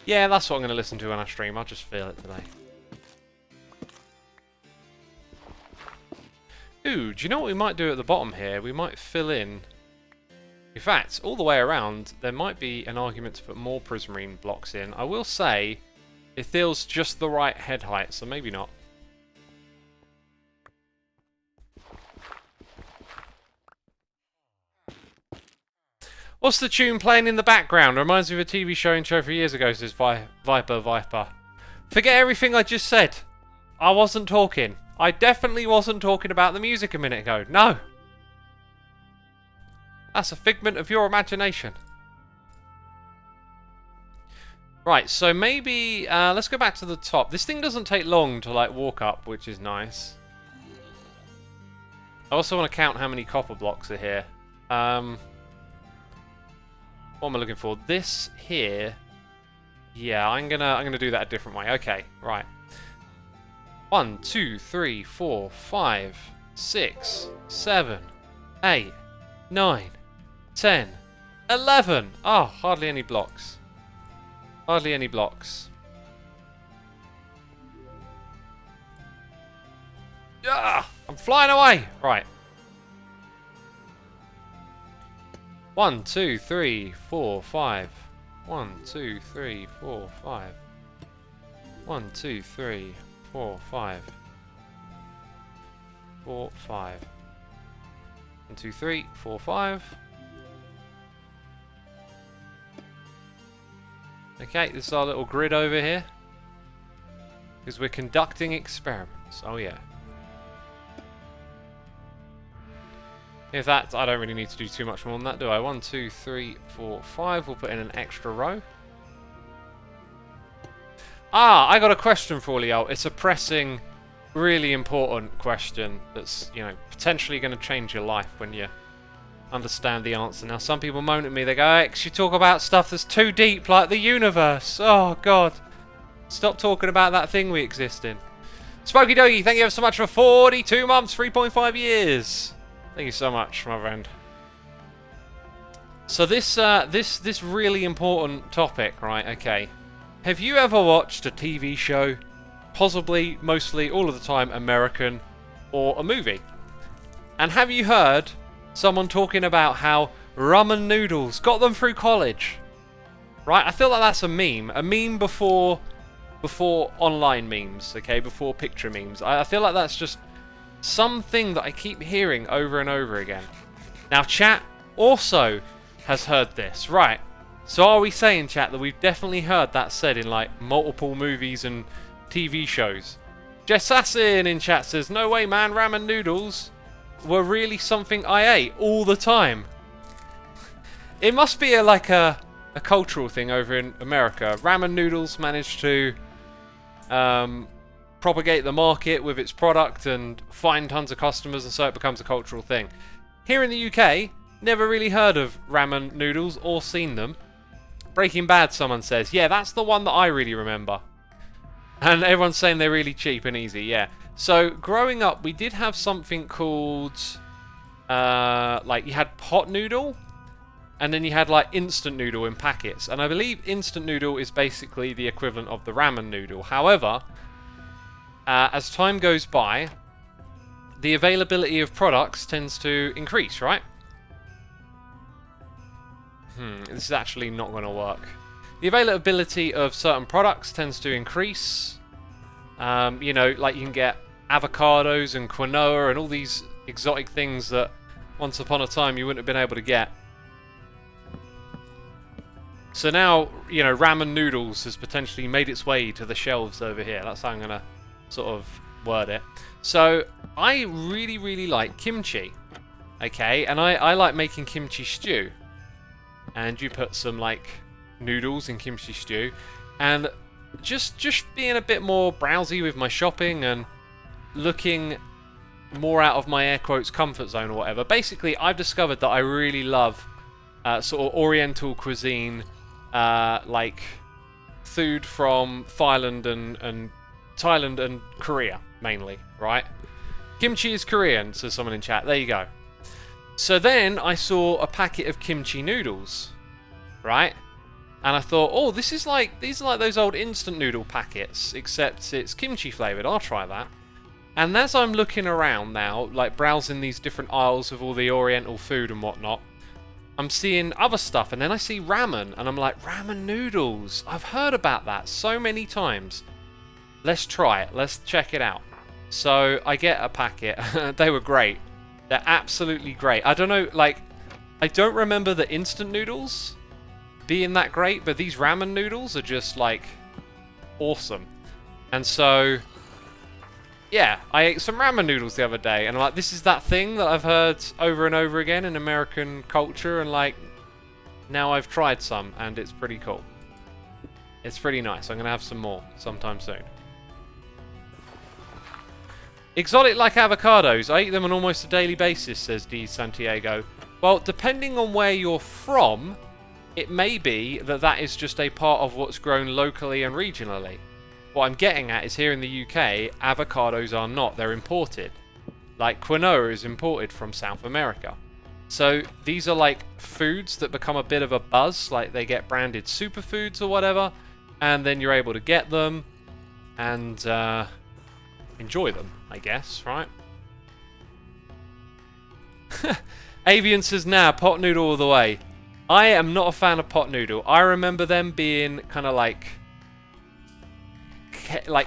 yeah, that's what I'm going to listen to when I stream. I'll just feel it today. Ooh, do you know what we might do at the bottom here? We might fill in... In fact, all the way around, there might be an argument to put more prismarine blocks in. I will say, it feels just the right head height, so maybe not. What's the tune playing in the background? Reminds me of a TV show intro 3 years ago, says Viper. Forget everything I just said. I wasn't talking. I definitely wasn't talking about the music a minute ago. No. That's a figment of your imagination. Right, so maybe... let's go back to the top. This thing doesn't take long to, like, walk up, which is nice. I also want to count how many copper blocks are here. What am I looking for? This here... Yeah, I'm gonna do that a different way. Okay, right. 1, 2, 3, 4, 5, 6, 7, 8, 9, 10, 11. Oh, hardly any blocks. Hardly any blocks. Ah, I'm flying away. Right. 1, 2, 3, 4, 5. 1, 2, 3, 4, 5. 1, 2, 3, 4, 5. 4, 5. 1, 2, 3, 4, 5. Okay, this is our little grid over here. Because we're conducting experiments. Oh yeah. In fact, I don't really need to do too much more than that, do I? 1, 2, 3, 4, 5. We'll put in an extra row. Ah, I got a question for Leo. It's a pressing, really important question that's, you know, potentially going to change your life when you understand the answer. Now, some people moan at me. They go, X, you talk about stuff that's too deep, like the universe. Oh, God. Stop talking about that thing we exist in. Spooky Doggy, thank you ever so much for 42 months, 3.5 years. Thank you so much, my friend. So this really important topic, right? Okay. Have you ever watched a TV show, possibly, mostly, all of the time, American, or a movie? And have you heard someone talking about how ramen noodles got them through college? Right? I feel like that's a meme before online memes, okay? Before picture memes. I feel like that's just something that I keep hearing over and over again. Now, chat also has heard this, right? So are we saying, chat, that we've definitely heard that said in like multiple movies and TV shows? Jessassin in chat says, no way man, ramen noodles were really something I ate all the time. It must be a cultural thing over in America. Ramen noodles managed to propagate the market with its product and find tons of customers, and so it becomes a cultural thing. Here in the UK, never really heard of ramen noodles or seen them. Breaking Bad, someone says. Yeah, that's the one that I really remember. And everyone's saying they're really cheap and easy, yeah. So, growing up, we did have something called, like, you had pot noodle, and then you had, like, instant noodle in packets. And I believe instant noodle is basically the equivalent of the ramen noodle. However, as time goes by, the availability of products tends to increase, right? This is actually not going to work. The availability of certain products tends to increase. You know, like you can get avocados and quinoa and all these exotic things that once upon a time you wouldn't have been able to get. So now, you know, ramen noodles has potentially made its way to the shelves over here. That's how I'm going to sort of word it. So I really, really like kimchi. Okay, and I like making kimchi stew. And you put some like noodles in kimchi stew, and just being a bit more browsy with my shopping and looking more out of my air quotes comfort zone or whatever. Basically, I've discovered that I really love sort of Oriental cuisine, like food from Thailand and Korea mainly, right? Kimchi is Korean, says someone in chat. There you go. So then I saw a packet of kimchi noodles, right? And I thought, oh, these are like those old instant noodle packets, except it's kimchi flavored. I'll try that. And as I'm looking around now, like browsing these different aisles of all the Oriental food and whatnot, I'm seeing other stuff, and then I see ramen, and I'm like, ramen noodles. I've heard about that so many times. Let's try it. Let's check it out. So I get a packet. They were great. They're absolutely great. I don't know, like, I don't remember the instant noodles being that great, but these ramen noodles are just, like, awesome. And so, yeah, I ate some ramen noodles the other day, and I'm like, this is that thing that I've heard over and over again in American culture, and, like, now I've tried some, and it's pretty cool. It's pretty nice. I'm going to have some more sometime soon. Exotic like avocados. I eat them on almost a daily basis, says D. Santiago. Well, depending on where you're from, it may be that that is just a part of what's grown locally and regionally. What I'm getting at is here in the UK, avocados are not. They're imported. Like quinoa is imported from South America. So these are like foods that become a bit of a buzz, like they get branded superfoods or whatever, and then you're able to get them and enjoy them, I guess, right? Avian says, nah, pot noodle all the way. I am not a fan of pot noodle. I remember them being kind of like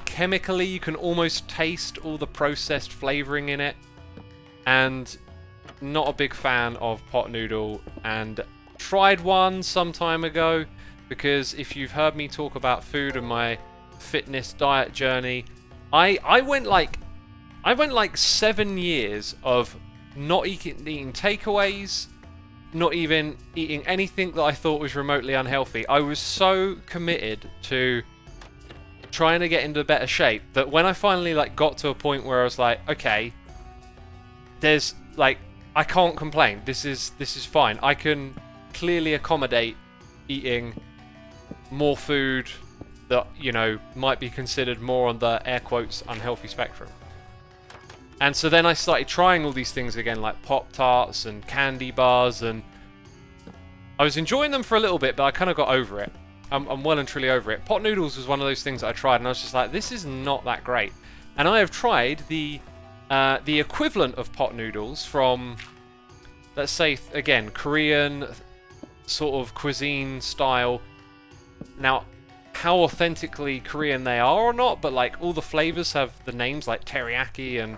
chemically, you can almost taste all the processed flavoring in it. And not a big fan of pot noodle, and tried one some time ago, because if you've heard me talk about food and my fitness diet journey, I went like 7 years of not eating takeaways, not even eating anything that I thought was remotely unhealthy. I was so committed to trying to get into better shape that when I finally like got to a point where I was like, okay, there's like, I can't complain. This is fine. I can clearly accommodate eating more food that, you know, might be considered more on the air quotes unhealthy spectrum. And so then I started trying all these things again, like Pop-Tarts and candy bars, and I was enjoying them for a little bit, but I kind of got over it. I'm well and truly over it. Pot noodles was one of those things that I tried, and I was just like, this is not that great. And I have tried the equivalent of pot noodles from, let's say, again, Korean sort of cuisine style. Now, how authentically Korean they are or not, but like all the flavors have the names like teriyaki and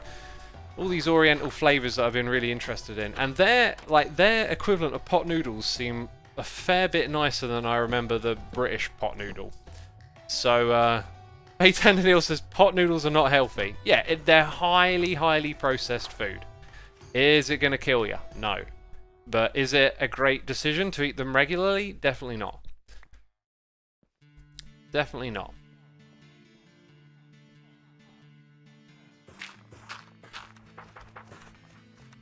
all these oriental flavors that I've been really interested in. And their equivalent of pot noodles seem a fair bit nicer than I remember the British pot noodle. So, Neil says, pot noodles are not healthy. Yeah, they're highly, highly processed food. Is it going to kill you? No. But is it a great decision to eat them regularly? Definitely not. Definitely not.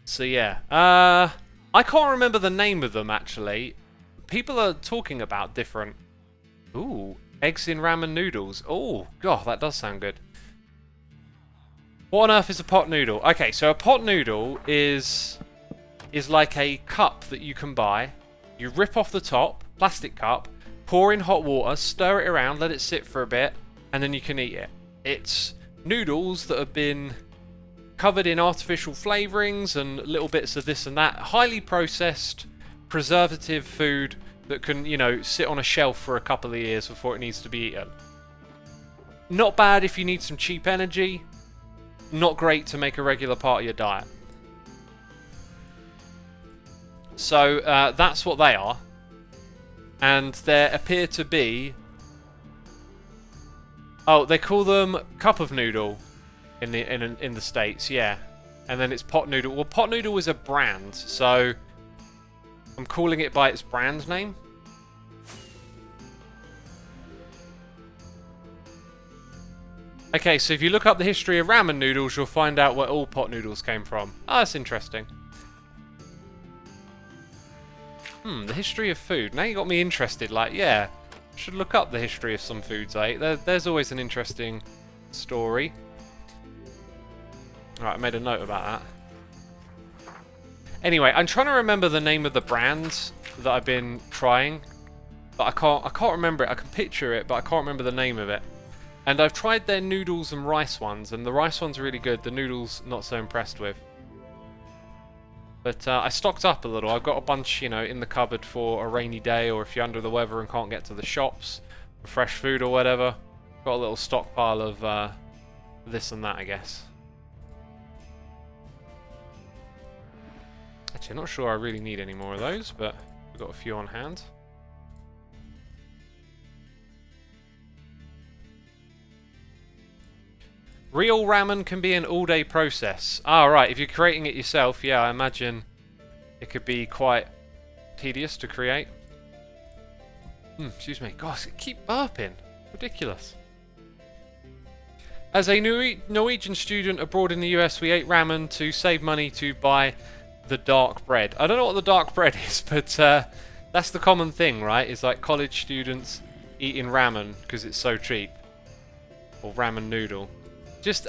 So yeah, I can't remember the name of them actually. People are talking about different... Ooh, eggs in ramen noodles. Oh, God, that does sound good. What on earth is a pot noodle? Okay, so a pot noodle is like a cup that you can buy. You rip off the top, plastic cup, pour in hot water, stir it around, let it sit for a bit, and then you can eat it. It's noodles that have been covered in artificial flavorings and little bits of this and that. Highly processed, preservative food that can, you know, sit on a shelf for a couple of years before it needs to be eaten. Not bad if you need some cheap energy. Not great to make a regular part of your diet. So that's what they are. And there appear to be... Oh, they call them cup of noodle in the States, yeah. And then it's pot noodle. Well, pot noodle is a brand, so I'm calling it by its brand name. Okay, so if you look up the history of ramen noodles, you'll find out where all pot noodles came from. Oh, that's interesting. The history of food. Now you got me interested. Like, yeah, should look up the history of some foods I ate. There's always an interesting story. Alright, I made a note about that. Anyway, I'm trying to remember the name of the brands that I've been trying, but I can't remember it. I can picture it, but I can't remember the name of it. And I've tried their noodles and rice ones, and the rice ones are really good. The noodles, not so impressed with. But I stocked up a little. I've got a bunch, you know, in the cupboard for a rainy day, or if you're under the weather and can't get to the shops for fresh food or whatever. Got a little stockpile of this and that, I guess. Actually, I'm not sure I really need any more of those, but we've got a few on hand. Real ramen can be an all-day process. Ah, right, if you're creating it yourself, yeah, I imagine it could be quite tedious to create. Excuse me. Gosh, keep burping. Ridiculous. As a Norwegian student abroad in the US, we ate ramen to save money to buy the dark bread. I don't know what the dark bread is, but that's the common thing, right? It's like college students eating ramen because it's so cheap. Or ramen noodle.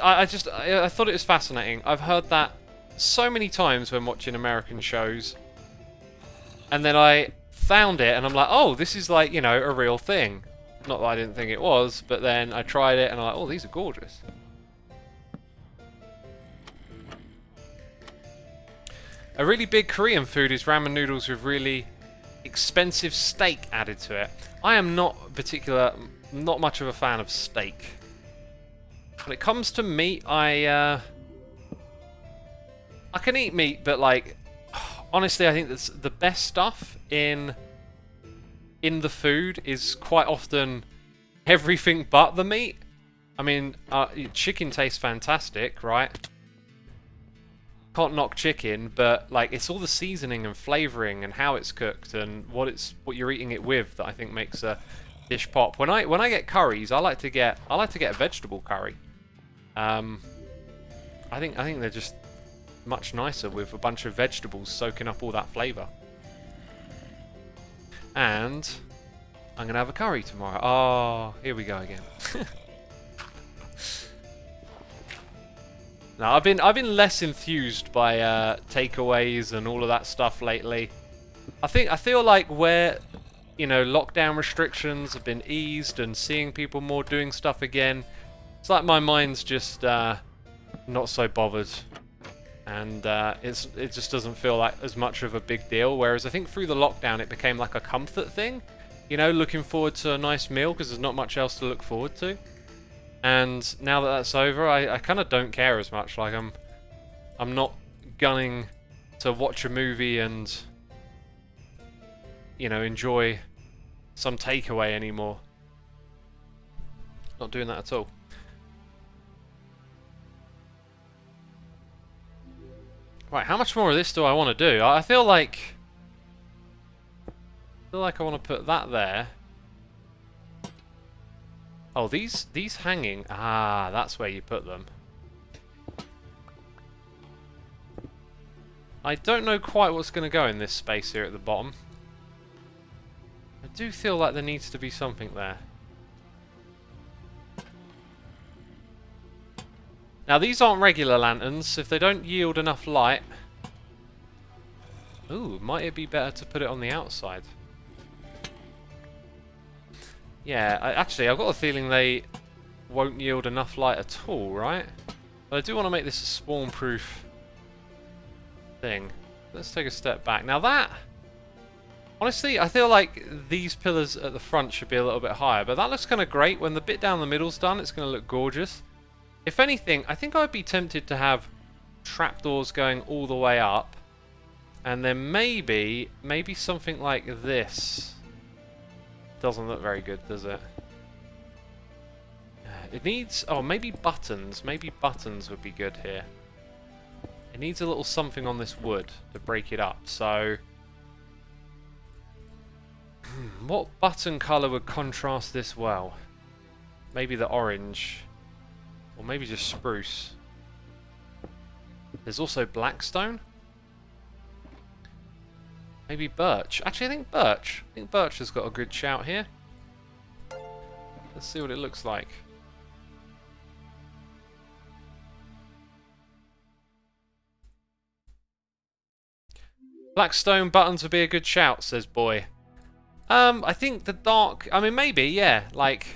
I thought it was fascinating. I've heard that so many times when watching American shows. And then I found it and I'm like, oh, this is like, you know, a real thing. Not that I didn't think it was, but then I tried it and I'm like, oh, these are gorgeous. A really big Korean food is ramen noodles with really expensive steak added to it. I am not much of a fan of steak. When it comes to meat, I can eat meat, but like, honestly, I think that's the best stuff in the food is quite often everything but the meat. I mean, chicken tastes fantastic, right? Can't knock chicken, but like it's all the seasoning and flavoring and how it's cooked and what you're eating it with that I think makes a dish pop. When I get curries, I like to get a vegetable curry. I think they're just much nicer with a bunch of vegetables soaking up all that flavour. And I'm gonna have a curry tomorrow. Oh, here we go again. Now I've been less enthused by takeaways and all of that stuff lately. I feel like where, you know, lockdown restrictions have been eased and seeing people more doing stuff again, it's like my mind's just not so bothered, and it just doesn't feel like as much of a big deal. Whereas I think through the lockdown it became like a comfort thing, you know, looking forward to a nice meal because there's not much else to look forward to. And now that that's over, I kind of don't care as much. Like I'm not gunning to watch a movie and, you know, enjoy some takeaway anymore. Not doing that at all. Right, how much more of this do I want to do? I feel like I want to put that there. Oh, these hanging. Ah, that's where you put them. I don't know quite what's going to go in this space here at the bottom. I do feel like there needs to be something there. Now, these aren't regular lanterns. If they don't yield enough light... Ooh, might it be better to put it on the outside? Yeah, actually, I've got a feeling they won't yield enough light at all, right? But I do want to make this a spawn-proof thing. Let's take a step back. Now that... Honestly, I feel like these pillars at the front should be a little bit higher, but that looks kind of great. When the bit down the middle's done, it's going to look gorgeous. If anything, I think I'd be tempted to have trapdoors going all the way up, and then maybe something like this. Doesn't look very good, does it? It needs... Oh, maybe buttons. Maybe buttons would be good here. It needs a little something on this wood to break it up, so... What button colour would contrast this well? Maybe the orange. Or maybe just spruce. There's also blackstone. Maybe birch. Actually, I think birch. I think birch has got a good shout here. Let's see what it looks like. Blackstone buttons would be a good shout, says Boy. I think the dark... I mean, maybe, yeah. Like,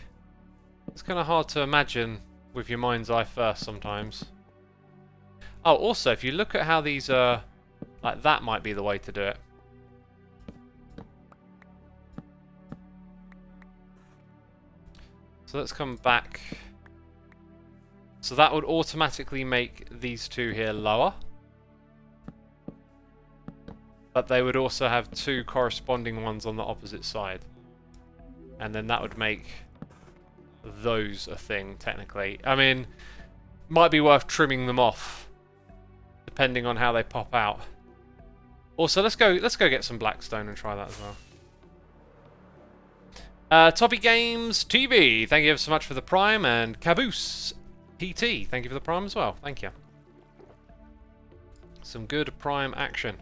it's kind of hard to imagine with your mind's eye first sometimes. Oh, also, if you look at how these are... Like, that might be the way to do it. So let's come back. So that would automatically make these two here lower. But they would also have two corresponding ones on the opposite side. And then that would make those a thing, technically. I mean, might be worth trimming them off, depending on how they pop out. Also, let's go get some blackstone and try that as well. Toppy Games TV, thank you ever so much for the Prime, and Caboose PT, thank you for the Prime as well. Thank you. Some good Prime action.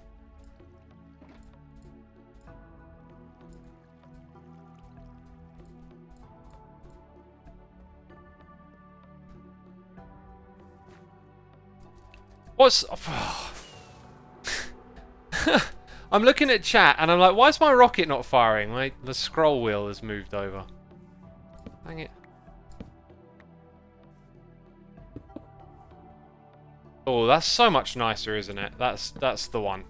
What's... Oh. I'm looking at chat and I'm like, why is my rocket not firing? The scroll wheel has moved over. Dang it. Oh, that's so much nicer, isn't it? That's the one.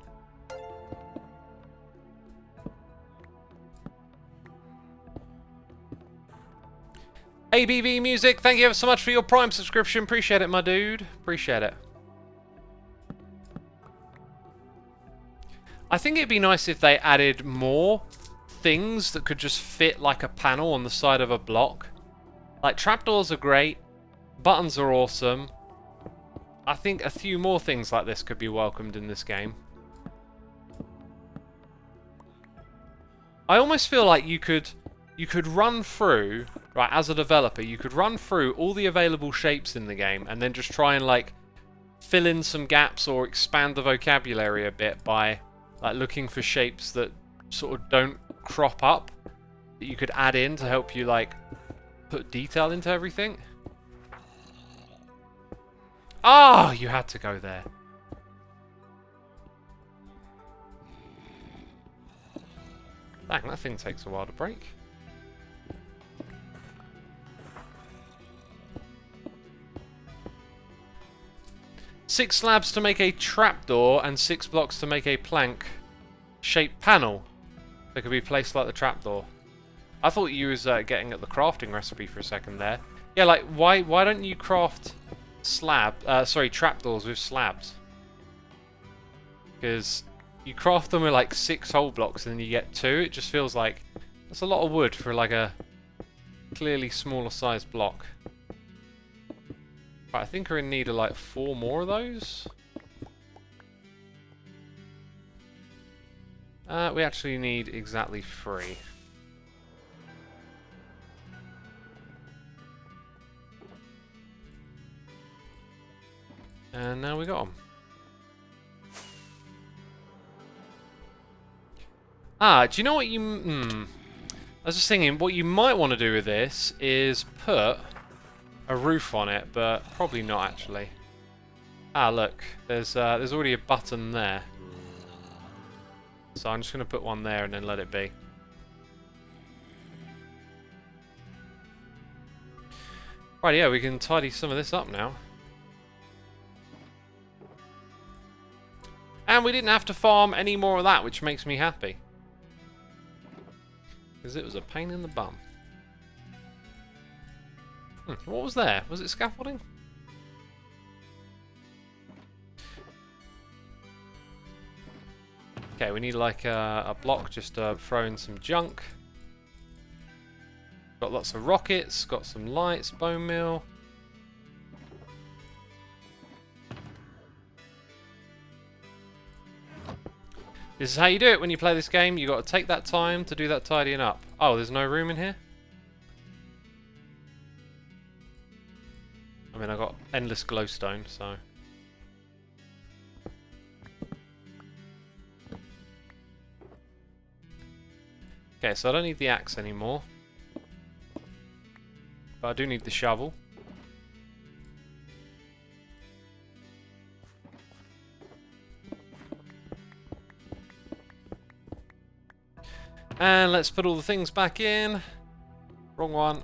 ABV Music, thank you ever so much for your Prime subscription. Appreciate it, my dude. Appreciate it. I think it'd be nice if they added more things that could just fit like a panel on the side of a block. Like, trapdoors are great. Buttons are awesome. I think a few more things like this could be welcomed in this game. I almost feel like you could run through, right, as a developer, you could run through all the available shapes in the game and then just try and, like, fill in some gaps or expand the vocabulary a bit by... like looking for shapes that sort of don't crop up, that you could add in to help you like put detail into everything. Ah, oh, you had to go there. Dang, that thing takes a while to break. Six slabs to make a trapdoor and 6 blocks to make a plank-shaped panel that could be placed like the trapdoor. I thought you was getting at the crafting recipe for a second there. Yeah, like why don't you craft trapdoors with slabs? Because you craft them with like 6 whole blocks and then you get 2. It just feels like that's a lot of wood for like a clearly smaller sized block. Right, I think we're in need of like 4 more of those. We actually need exactly 3. And now we got them. Ah, do you know what you... I was just thinking, what you might want to do with this is put a roof on it, but probably not actually. Ah, look, there's already a button there. So I'm just going to put one there and then let it be. Right, yeah, we can tidy some of this up now. And we didn't have to farm any more of that, which makes me happy. Because it was a pain in the bum. What was there? Was it scaffolding? Okay, we need like a block just to throw in some junk. Got lots of rockets, got some lights, bone meal. This is how you do it when you play this game. You got to take that time to do that tidying up. Oh, there's no room in here? I mean, I got endless glowstone, so... Okay, so I don't need the axe anymore. But I do need the shovel. And let's put all the things back in. Wrong one.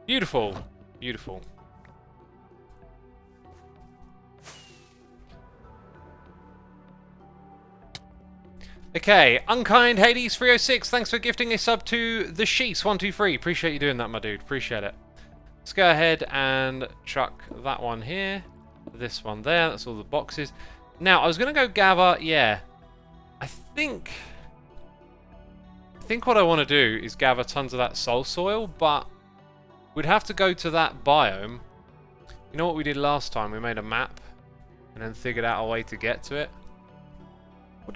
Beautiful. Beautiful. Okay, Unkind Hades 306, thanks for gifting a sub to the Sheets 123. Appreciate you doing that, my dude. Appreciate it. Let's go ahead and chuck that one here. This one there. That's all the boxes. Now, I was going to go gather... Yeah. I think what I want to do is gather tons of that soul soil, but we'd have to go to that biome. You know what we did last time? We made a map and then figured out a way to get to it.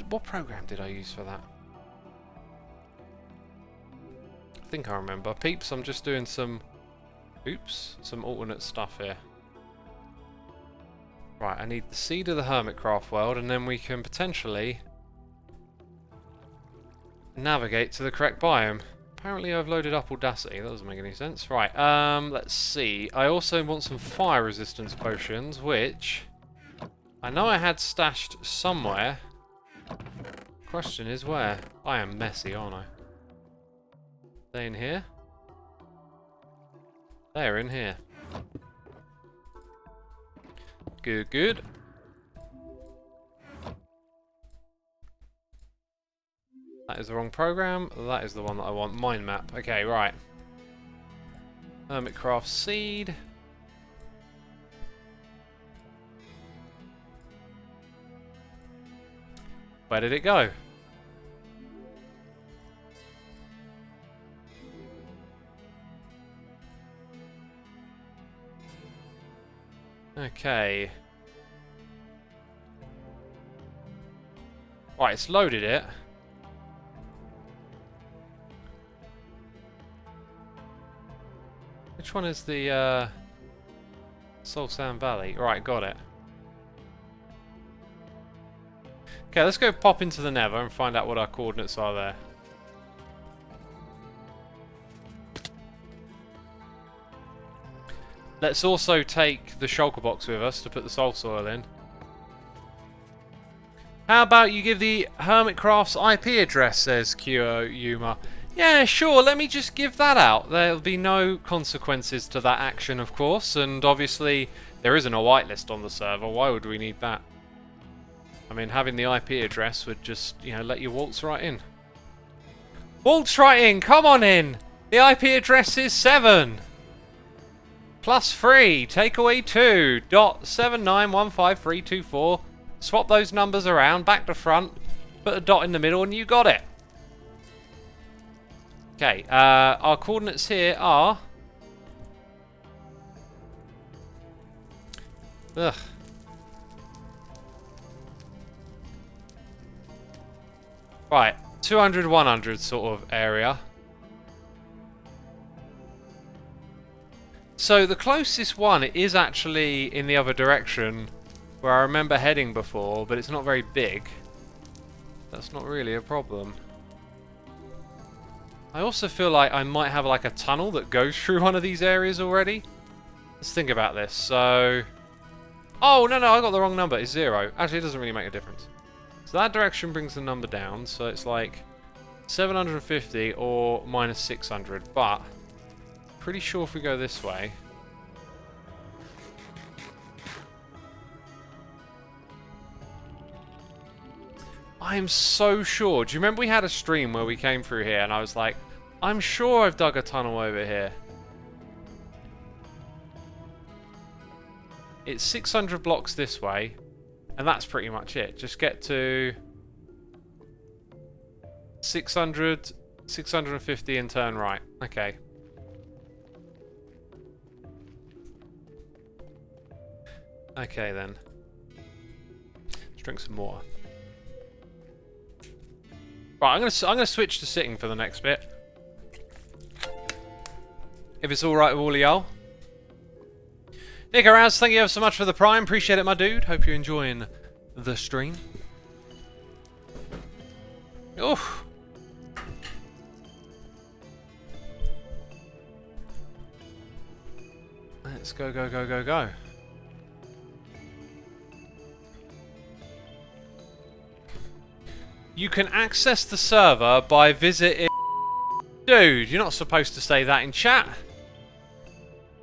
What program did I use for that? I think I remember. Peeps, I'm just doing some... Oops. Some alternate stuff here. Right, I need the seed of the Hermitcraft world, and then we can potentially navigate to the correct biome. Apparently I've loaded up Audacity. That doesn't make any sense. Right, let's see. I also want some fire resistance potions, which I know I had stashed somewhere. Question is where? I am messy, aren't I? They in here? They're in here. Good, good. That is the wrong program. That is the one that I want. Mind map. Okay, right. Hermitcraft seed. Where did it go? Okay. Right, it's loaded it. Which one is the Soul Sand Valley? Right, got it. Okay, let's go pop into the Nether and find out what our coordinates are there. Let's also take the shulker box with us to put the soul soil in. How about you give the Hermitcraft's IP address, says Kyo Yuma. Yeah, sure, let me just give that out. There'll be no consequences to that action, of course, and obviously there isn't a whitelist on the server. Why would we need that? I mean, having the IP address would just, you know, let you waltz right in. Waltz right in, come on in! The IP address is 7! +3, take away 2.7915324. Swap those numbers around, back to front, put a dot in the middle, and you got it. Okay, our coordinates here are... Ugh. Right, 200, 100 sort of area. So the closest one is actually in the other direction where I remember heading before, but it's not very big. That's not really a problem. I also feel like I might have like a tunnel that goes through one of these areas already. Let's think about this. So... Oh, no, I got the wrong number. It's 0. Actually, it doesn't really make a difference. So that direction brings the number down. So it's like 750 or minus 600. But pretty sure if we go this way... I'm so sure. Do you remember we had a stream where we came through here and I was like, I'm sure I've dug a tunnel over here. It's 600 blocks this way, and that's pretty much it. Just get to 600, 650 and turn right. Okay. Okay then. Let's drink some water. Right, I'm gonna switch to sitting for the next bit. If it's all right with all of y'all. Nick Arouse, thank you ever so much for the prime. Appreciate it, my dude. Hope you're enjoying the stream. Oof. Let's go, go, go, go, go. You can access the server by visiting... Dude, you're not supposed to say that in chat.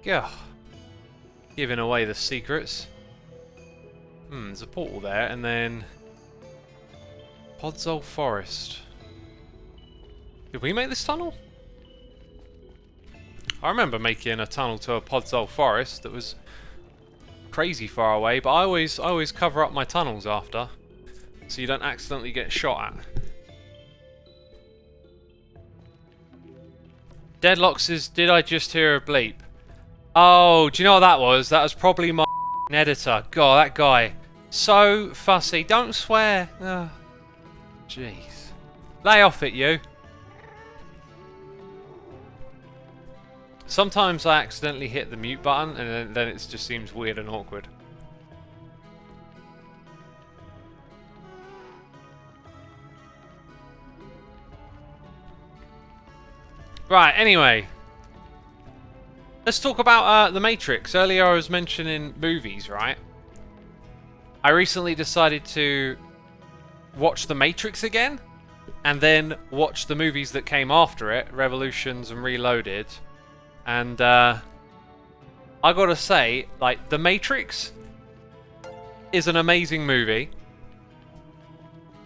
Yeah. Giving away the secrets. There's a portal there, and then... Podzol Forest. Did we make this tunnel? I remember making a tunnel to a Podzol Forest that was crazy far away, but I always cover up my tunnels after. So you don't accidentally get shot at. Deadlocks is, did I just hear a bleep? Oh, do you know what that was? That was probably my editor. God, that guy. So fussy. Don't swear. Oh, jeez. Lay off it, you. Sometimes I accidentally hit the mute button and then it just seems weird and awkward. Right, anyway. Let's talk about The Matrix. Earlier I was mentioning movies, right? I recently decided to watch The Matrix again, and then watch the movies that came after it, Revolutions and Reloaded. And I gotta say, like, The Matrix is an amazing movie.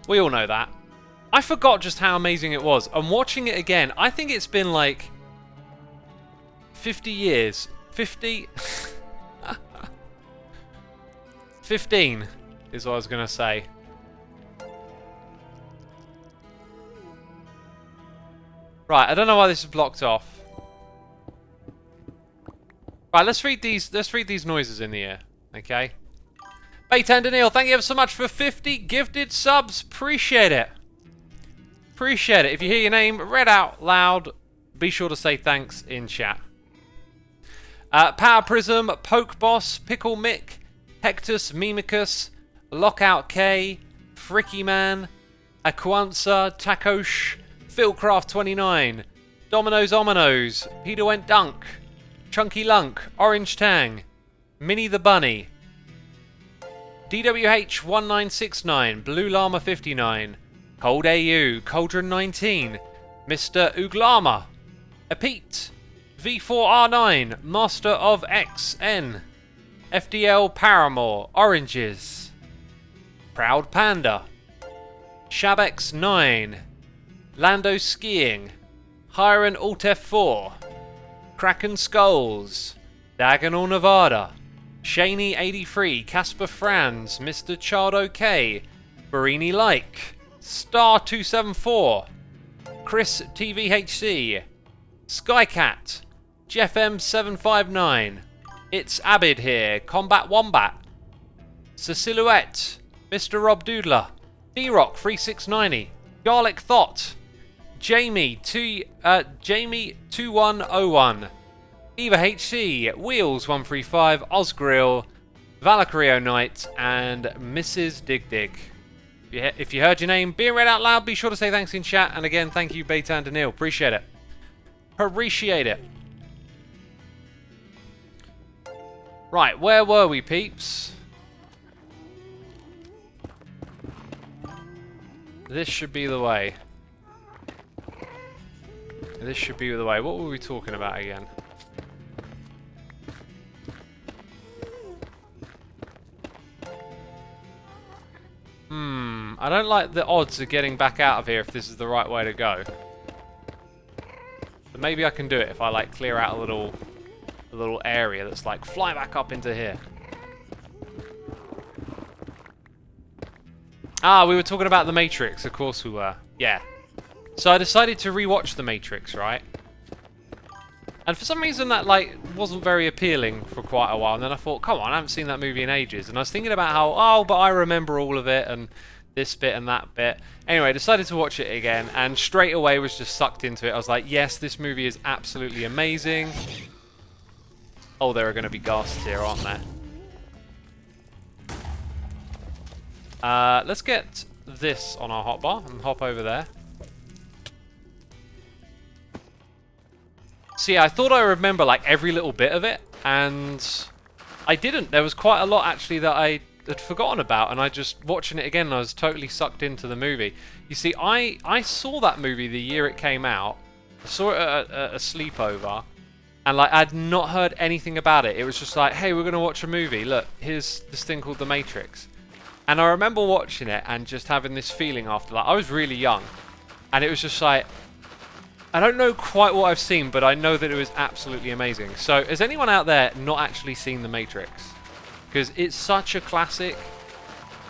We all know that. I forgot just how amazing it was. And watching it again, I think it's been like 50 years. 50? 15 is what I was going to say. Right, I don't know why this is blocked off. Right, let's read these noises in the air, okay? Baytender Neil, thank you ever so much for 50 gifted subs. Appreciate it. Appreciate it. If you hear your name read out loud, be sure to say thanks in chat. Power Prism, Poke Boss, Pickle Mick, Hectus, Mimicus, Lockout K, Fricky Man, Aquanza, Takosh, Philcraft29, Dominoes Ominos, Peter Went Dunk, Chunky Lunk, Orange Tang, Minnie the Bunny, DWH1969, Blue Llama 59, Cold AU, Cauldron 19, Mr. Uglama, Apete, V4R9, Master of XN, FDL Paramore, Oranges, Proud Panda, Shabex9, Lando Skiing, Hiren Alt F4, Kraken Skulls, Diagonal Nevada, Shaney83, Casper Franz, Mr. Chard OK, Barini Like, Star274, Chris TVHC, Skycat, Jeff M759, It's Abid here, Combat Wombat, Silhouette, Mr. Rob Doodler, D-Rock 3690, Garlic Thought, Jamie 2101, Eva HC, Wheels 135, Osgrill, Valkyrio Knight, and Mrs. Dig Dig. If you heard your name being read out loud, be sure to say thanks in chat. And again, thank you, Beta and Daniil. Appreciate it. Appreciate it. Right, where were we, peeps? This should be the way. This should be the way. What were we talking about again? I don't like the odds of getting back out of here if this is the right way to go. But maybe I can do it if I like clear out a little area that's like fly back up into here. Ah, we were talking about The Matrix, of course we were. Yeah. So I decided to rewatch The Matrix, right? And for some reason that like wasn't very appealing for quite a while, and then I thought, come on, I haven't seen that movie in ages. And I was thinking about how, oh, but I remember all of it, and this bit and that bit. Anyway, I decided to watch it again, and straight away was just sucked into it. I was like, yes, this movie is absolutely amazing. Oh, there are going to be ghasts here, aren't there? Let's get this on our hotbar and hop over there. So yeah, I thought I remember like every little bit of it, and I didn't. There was quite a lot actually that I had forgotten about, and I just watching it again, I was totally sucked into the movie. You see, I saw that movie the year it came out. I saw it at a sleepover, and like I'd not heard anything about it. It was just like, hey, we're gonna watch a movie. Look, here's this thing called The Matrix. And I remember watching it and just having this feeling after that. I was really young, and it was just like, I don't know quite what I've seen, but I know that it was absolutely amazing. So, has anyone out there not actually seen The Matrix? Because it's such a classic,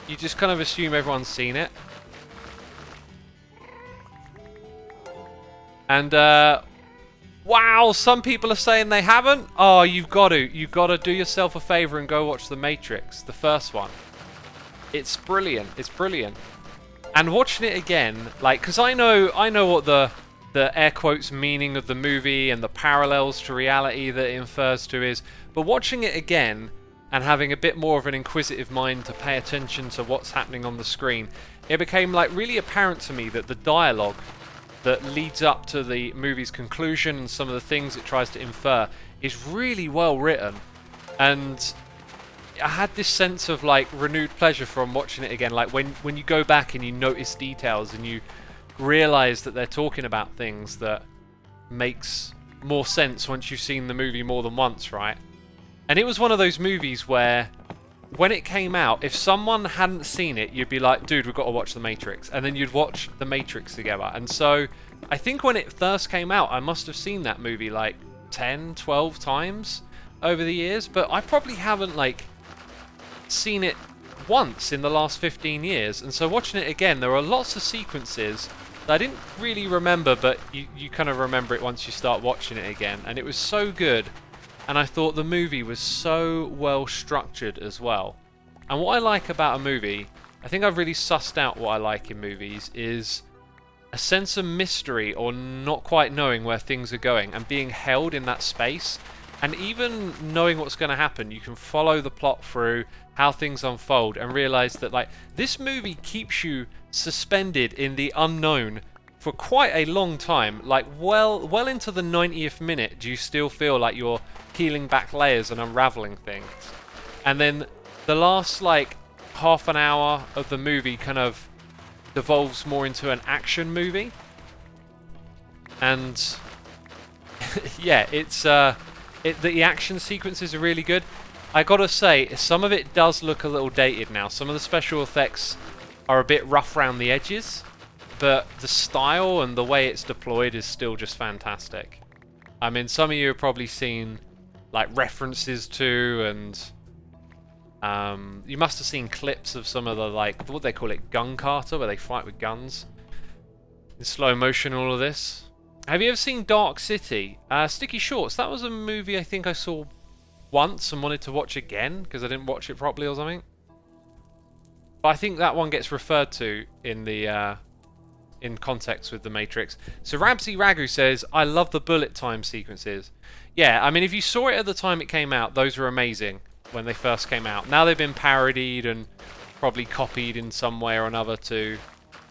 you just kind of assume everyone's seen it. And, wow, some people are saying they haven't. Oh, you've got to do yourself a favor and go watch The Matrix, the first one. It's brilliant. It's brilliant. And watching it again, like, because I know what the air quotes meaning of the movie and the parallels to reality that it infers to is, but watching it again and having a bit more of an inquisitive mind to pay attention to what's happening on the screen, it became like really apparent to me that the dialogue that leads up to the movie's conclusion and some of the things it tries to infer is really well written. And I had this sense of like renewed pleasure from watching it again, like when you go back and you notice details and you realize that they're talking about things that makes more sense once you've seen the movie more than once, right? And it was one of those movies where when it came out, if someone hadn't seen it, you'd be like, dude, we've got to watch The Matrix. And then you'd watch The Matrix together. And so I think when it first came out, I must have seen that movie like 10, 12 times over the years, but I probably haven't like seen it once in the last 15 years. And so watching it again, there are lots of sequences that I didn't really remember, but you kind of remember it once you start watching it again. And it was so good. And I thought the movie was so well structured as well. And what I like about a movie, I think I've really sussed out what I like in movies, is a sense of mystery or not quite knowing where things are going and being held in that space. And even knowing what's going to happen, you can follow the plot through, how things unfold, and realize that like this movie keeps you suspended in the unknown for quite a long time. Like well into the 90th minute, do you still feel like you're peeling back layers and unraveling things? And then the last like half an hour of the movie kind of devolves more into an action movie. And yeah, it's the action sequences are really good. I gotta say, some of it does look a little dated now. Some of the special effects are a bit rough around the edges, but the style and the way it's deployed is still just fantastic. I mean, some of you have probably seen like references to, and you must have seen clips of some of the, like, what they call it, gun kata, where they fight with guns in slow motion, all of this. Have you ever seen Dark City? Sticky Shorts, that was a movie I think I saw once and wanted to watch again because I didn't watch it properly or something. But I think that one gets referred to in the in context with The Matrix. So Rabsy Ragu says, I love the bullet time sequences. Yeah, I mean, if you saw it at the time it came out, those were amazing when they first came out. Now they've been parodied and probably copied in some way or another to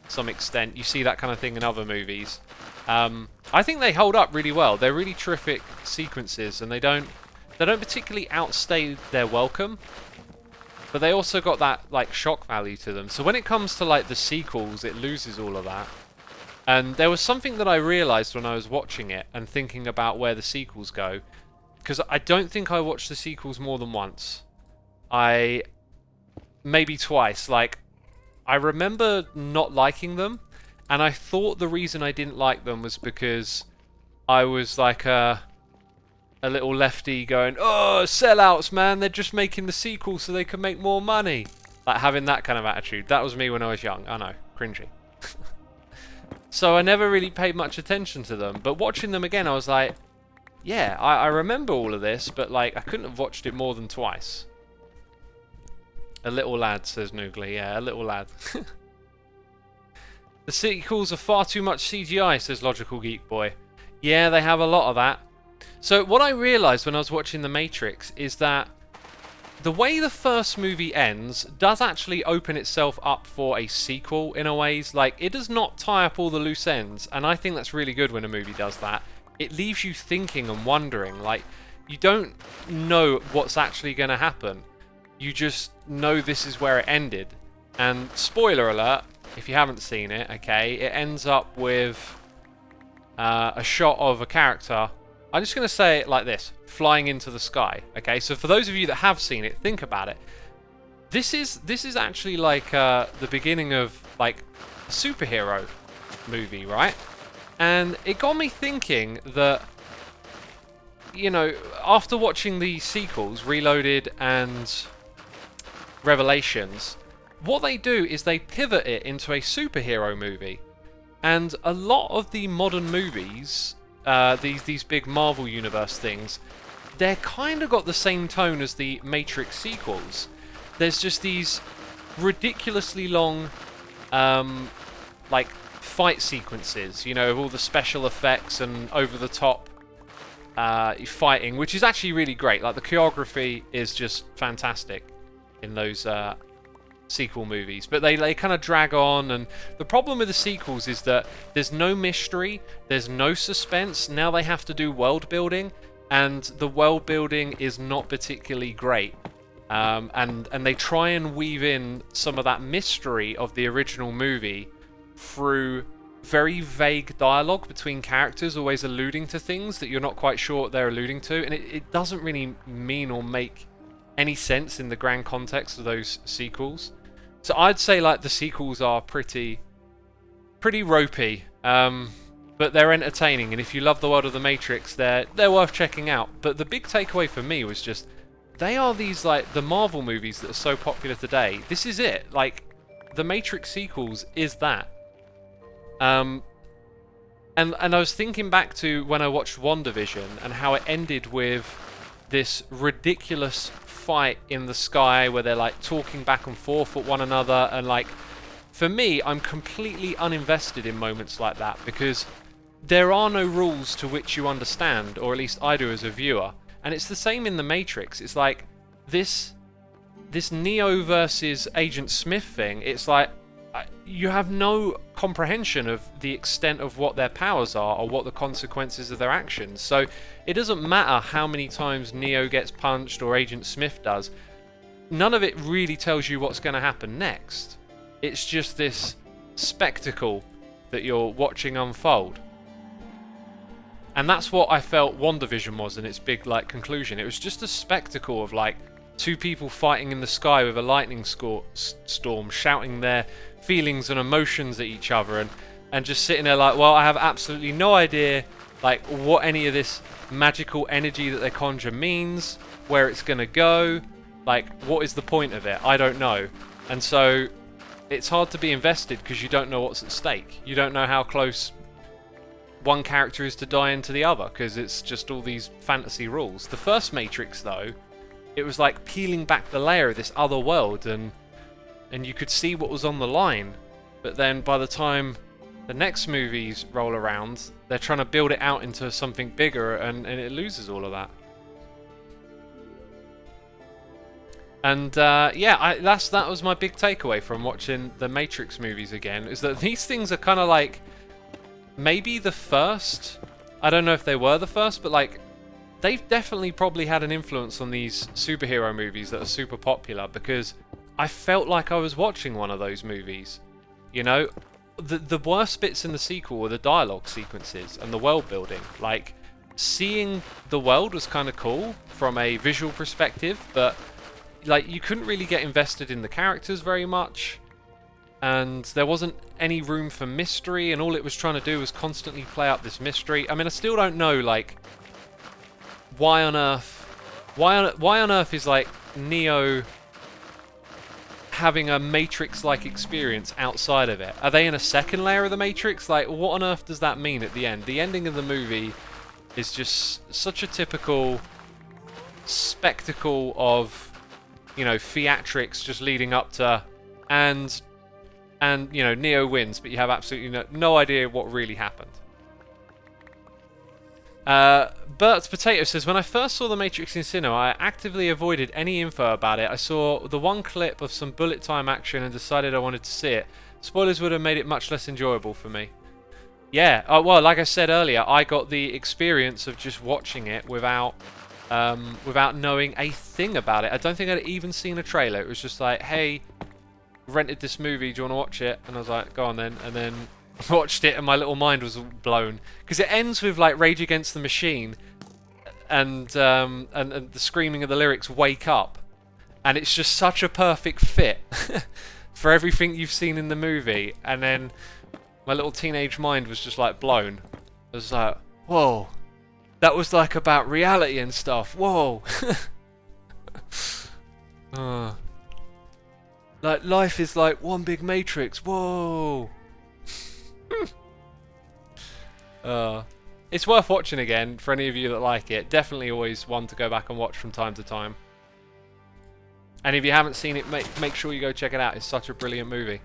some extent. You see that kind of thing in other movies. I think they hold up really well. They're really terrific sequences, and they don't particularly outstay their welcome, but they also got that like shock value to them. So when it comes to like the sequels, it loses all of that. And there was something that I realized when I was watching it and thinking about where the sequels go, because I don't think I watched the sequels more than once. Maybe twice. Like, I remember not liking them, and I thought the reason I didn't like them was because I was like a little lefty going, oh, sellouts, man, they're just making the sequel so they can make more money. Like, having that kind of attitude. That was me when I was young. I know, cringy. So I never really paid much attention to them. But watching them again, I was like, yeah, I remember all of this, but like, I couldn't have watched it more than twice. A little lad, says Noogly. Yeah, a little lad. The sequels are far too much CGI, says Logical Geek Boy. Yeah, they have a lot of that. So what I realised when I was watching The Matrix is that the way the first movie ends does actually open itself up for a sequel in a ways. Like, it does not tie up all the loose ends, and I think that's really good when a movie does that. It leaves you thinking and wondering. Like, you don't know what's actually going to happen. You just know this is where it ended. And spoiler alert, if you haven't seen it, okay, it ends up with a shot of a character. I'm just going to say it like this, flying into the sky, okay? So for those of you that have seen it, think about it. This is actually like the beginning of like a superhero movie, right? And it got me thinking that, you know, after watching the sequels, Reloaded and Revelations, what they do is they pivot it into a superhero movie. And a lot of the modern movies, these big Marvel Universe things, they're kind of got the same tone as the Matrix sequels. There's just these ridiculously long, like, fight sequences, you know, of all the special effects and over-the-top fighting, which is actually really great. Like, the choreography is just fantastic in those sequel movies, but they kind of drag on, and the problem with the sequels is that there's no mystery, there's no suspense. Now they have to do world building, and the world building is not particularly great, and they try and weave in some of that mystery of the original movie through very vague dialogue between characters, always alluding to things that you're not quite sure what they're alluding to, and it doesn't really mean or make any sense in the grand context of those sequels. So I'd say like the sequels are pretty ropey, but they're entertaining, and if you love the world of the Matrix, they're worth checking out. But the big takeaway for me was just, they are these, like, the Marvel movies that are so popular today. This is it. Like, the Matrix sequels is that. And I was thinking back to when I watched WandaVision and how it ended with this ridiculous fight in the sky where they're like talking back and forth at one another, and like, for me, I'm completely uninvested in moments like that because there are no rules to which you understand, or at least I do as a viewer. And it's the same in The Matrix. It's like this Neo versus Agent Smith thing. It's like you have no comprehension of the extent of what their powers are or what the consequences of their actions. So it doesn't matter how many times Neo gets punched or Agent Smith does. none of it really tells you what's going to happen next. It's just this spectacle that you're watching unfold. And that's what I felt WandaVision was in its big like conclusion. It was just a spectacle of like two people fighting in the sky with a lightning storm, shouting their feelings and emotions at each other, and just sitting there like, well, I have absolutely no idea like what any of this magical energy that they conjure means, where it's gonna go, like what is the point of it? I don't know. And so it's hard to be invested because you don't know what's at stake. You don't know how close one character is to die into the other because it's just all these fantasy rules. The first Matrix though, it was like peeling back the layer of this other world, and you could see what was on the line. But then by the time the next movies roll around, they're trying to build it out into something bigger, and it loses all of that. And yeah, that was my big takeaway from watching the Matrix movies again, is that these things are kind of like maybe the first. I don't know if they were the first, but like they've definitely probably had an influence on these superhero movies that are super popular, because I felt like I was watching one of those movies. You know, the worst bits in the sequel were the dialogue sequences and the world building. Like, seeing the world was kind of cool from a visual perspective, but like you couldn't really get invested in the characters very much, and there wasn't any room for mystery, and all it was trying to do was constantly play out this mystery. I mean, I still don't know like why on earth is like Neo having a Matrix-like experience outside of it. Are they in a second layer of the Matrix? Like, what on earth does that mean at the end? The ending of the movie is just such a typical spectacle of, you know, theatrics just leading up to, and you know, Neo wins, but you have absolutely no idea what really happened. Bert's Potato says, when I first saw The Matrix in cinema, I actively avoided any info about it. I saw the one clip of some bullet time action and decided I wanted to see it. Spoilers would have made it much less enjoyable for me. Yeah, well, like I said earlier, I got the experience of just watching it without knowing a thing about it. I don't think I'd even seen a trailer. It was just like, hey, rented this movie, do you want to watch it? And I was like, go on then. And then watched it, and my little mind was blown, because it ends with like Rage Against the Machine and the screaming of the lyrics "Wake Up," and it's just such a perfect fit for everything you've seen in the movie. And then my little teenage mind was just like blown. I was like, whoa, that was like about reality and stuff. Whoa. Like life is like one big Matrix. Whoa. It's worth watching again for any of you that like it. Definitely always one to go back and watch from time to time. And if you haven't seen it, make sure you go check it out. It's such a brilliant movie.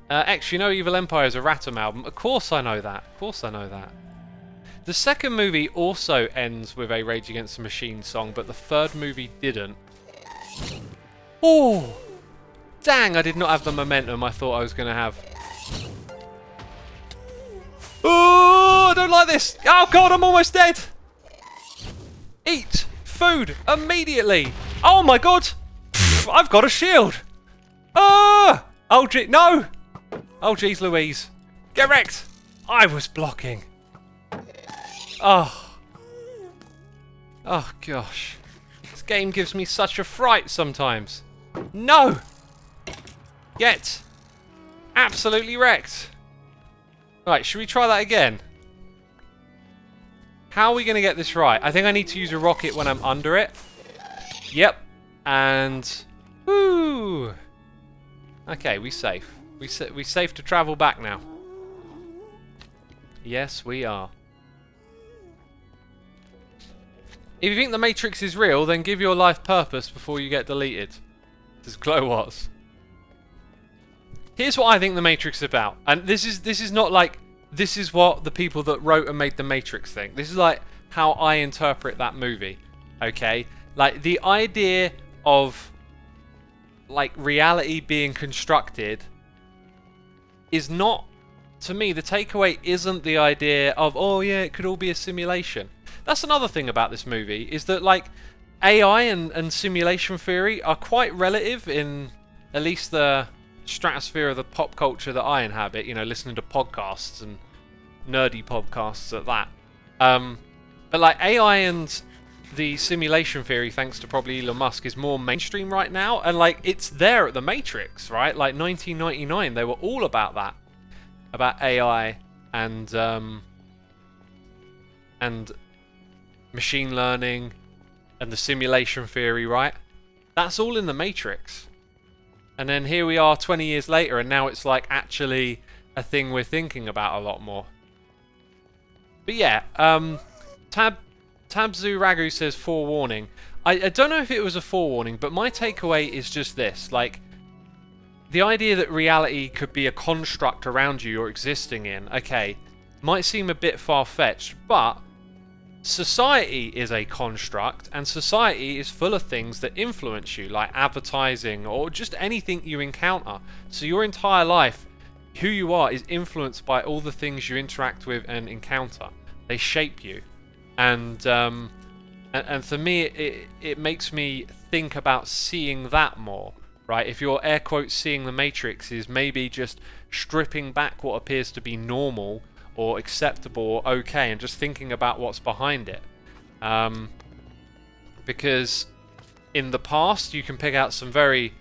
X, you know Evil Empire is a Ratum album. Of course I know that. Of course I know that. The second movie also ends with a Rage Against the Machine song, but the third movie didn't. Oh! Dang, I did not have the momentum I thought I was going to have. Oh, I don't like this. Oh, God, I'm almost dead. Eat food immediately. Oh, my God. I've got a shield. Ah! Oh, gee, no. Oh, jeez Louise. Get wrecked. I was blocking. Oh. Oh, gosh. This game gives me such a fright sometimes. No. Get absolutely wrecked. Right, should we try that again? How are we going to get this right? I think I need to use a rocket when I'm under it. Yep. And... woo! Okay, we safe. We safe to travel back now. Yes, we are. If you think the Matrix is real, then give your life purpose before you get deleted. Says Glowwas. Here's what I think the Matrix is about, and this is not like this is what the people that wrote and made the Matrix think. This is like how I interpret that movie. Okay, like the idea of like reality being constructed is not, to me, the takeaway isn't the idea of, oh yeah, it could all be a simulation. That's another thing about this movie, is that like AI and simulation theory are quite relative in at least the stratosphere of the pop culture that I inhabit, you know, listening to podcasts and nerdy podcasts at that. But like AI and the simulation theory, thanks to probably Elon Musk, is more mainstream right now, and like it's there at the Matrix, right? Like 1999, they were all about that, about AI and machine learning and the simulation theory, right? That's all in the Matrix. And then here we are 20 years later, and now it's like actually a thing we're thinking about a lot more. But yeah, Tabzu Ragu says forewarning. I don't know if it was a forewarning, but my takeaway is just this. Like, the idea that reality could be a construct around you you're existing in, okay, might seem a bit far-fetched, but society is a construct, and society is full of things that influence you, like advertising or just anything you encounter. So your entire life, who you are, is influenced by all the things you interact with and encounter. They shape you. And for me, it makes me think about seeing that more, right? If your air quotes seeing the Matrix is maybe just stripping back what appears to be normal or acceptable or okay, and just thinking about what's behind it. Because in the past, you can pick out some very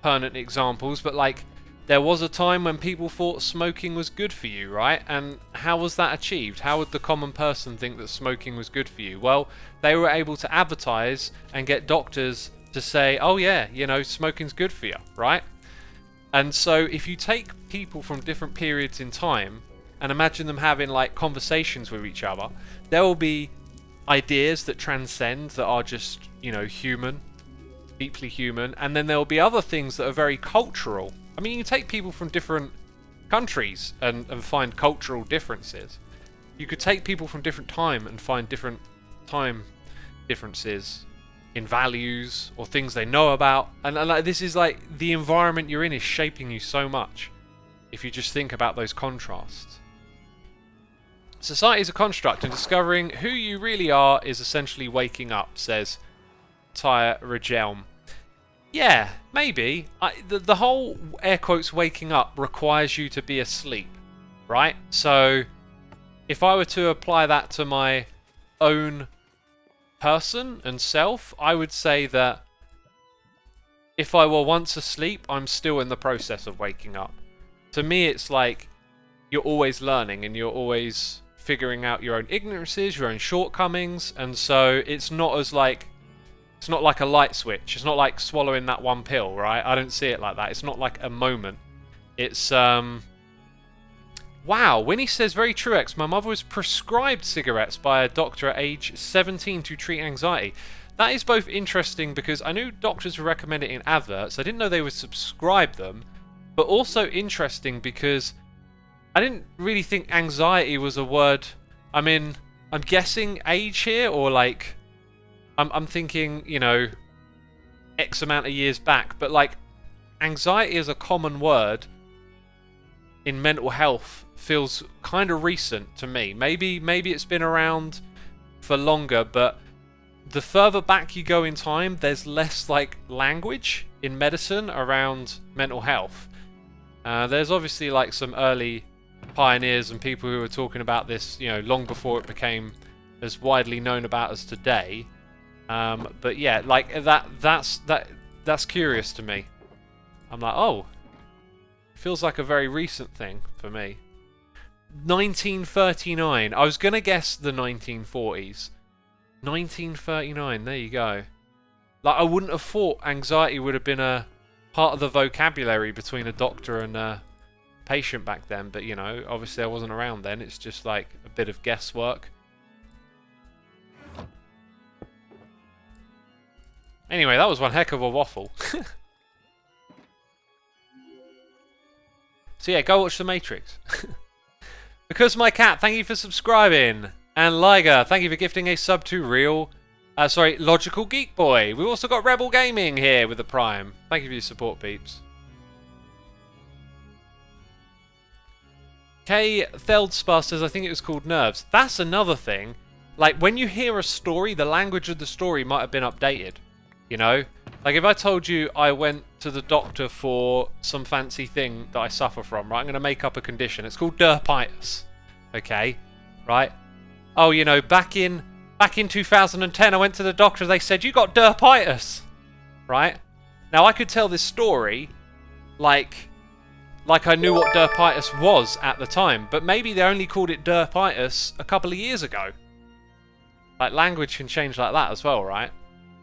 pertinent examples, but like, there was a time when people thought smoking was good for you, right? And how was that achieved? How would the common person think that smoking was good for you? Well, they were able to advertise and get doctors to say, oh yeah, you know, smoking's good for you, right? And so if you take people from different periods in time and imagine them having like conversations with each other, there will be ideas that transcend, that are just, you know, human, deeply human, and then there will be other things that are very cultural. I mean, you take people from different countries and find cultural differences. You could take people from different time and find different time differences in values or things they know about. And like, this is like, the environment you're in is shaping you so much if you just think about those contrasts. Society is a construct, and discovering who you really are is essentially waking up, says Tyre Regelm. Yeah, maybe. The whole air quotes waking up requires you to be asleep, right? So if I were to apply that to my own person and self, I would say that if I were once asleep, I'm still in the process of waking up. To me, it's like you're always learning and you're always figuring out your own ignorances, your own shortcomings, and so it's not as like, it's not like a light switch. It's not like swallowing that one pill, right? I don't see it like that. It's not like a moment. It's, wow, Winnie says, very true, X. My mother was prescribed cigarettes by a doctor at age 17 to treat anxiety. That is both interesting because I knew doctors would recommend it in adverts. I didn't know they would subscribe them. But also interesting because I didn't really think anxiety was a word. I mean, I'm guessing age here, or like, I'm thinking, you know, X amount of years back, but like, anxiety is a common word in mental health feels kind of recent to me. Maybe it's been around for longer, but the further back you go in time, there's less like language in medicine around mental health. There's obviously like some early pioneers and people who were talking about this, you know, long before it became as widely known about as today. But yeah, like that's curious to me. I'm like, oh, feels like a very recent thing for me. 1939. I was gonna guess the 1940s. 1939. There you go. Like, I wouldn't have thought anxiety would have been a part of the vocabulary between a doctor and a patient back then. But you know, obviously I wasn't around then. It's just like a bit of guesswork. Anyway, that was one heck of a waffle. So yeah, go watch The Matrix. Because My Cat, thank you for subscribing. And Liger, thank you for gifting a sub to Logical Geek Boy. We've also got Rebel Gaming here with the Prime. Thank you for your support, peeps. K. Feldspar says, I think it was called Nerves. That's another thing. Like, when you hear a story, the language of the story might have been updated. You know? Like, if I told you I went to the doctor for some fancy thing that I suffer from, right? I'm going to make up a condition. It's called derpitis. Okay? Right? Oh, you know, back in 2010, I went to the doctor. They said, you got derpitis. Right? Now, I could tell this story like I knew what derpitis was at the time. But maybe they only called it derpitis a couple of years ago. Like, language can change like that as well, right?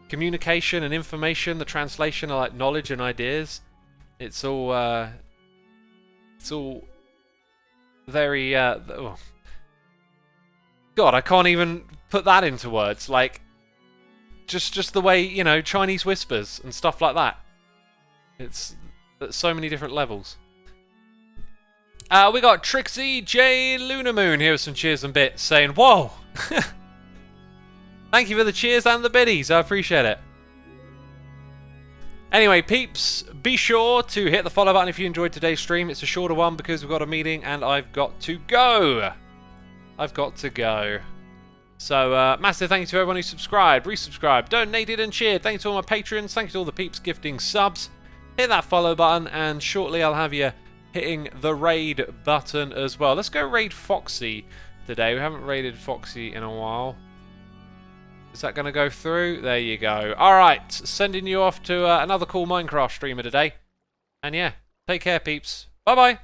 Communication and information, the translation of like knowledge and ideas. It's all very oh. God, I can't even put that into words. Like, just the way, you know, Chinese whispers and stuff like that. It's at so many different levels. We got Trixie J Lunamoon here with some cheers and bits saying, whoa! Thank you for the cheers and the biddies. I appreciate it. Anyway, peeps, be sure to hit the follow button if you enjoyed today's stream. It's a shorter one because we've got a meeting and I've got to go. So, massive thank you to everyone who subscribed, resubscribed, donated and cheered. Thank you to all my patrons. Thank you to all the peeps gifting subs. Hit that follow button and shortly I'll have you hitting the raid button as well. Let's go raid Foxy today. We haven't raided Foxy in a while. Is that going to go through? There you go. Alright, sending you off to another cool Minecraft streamer today. And yeah, take care, peeps. Bye-bye.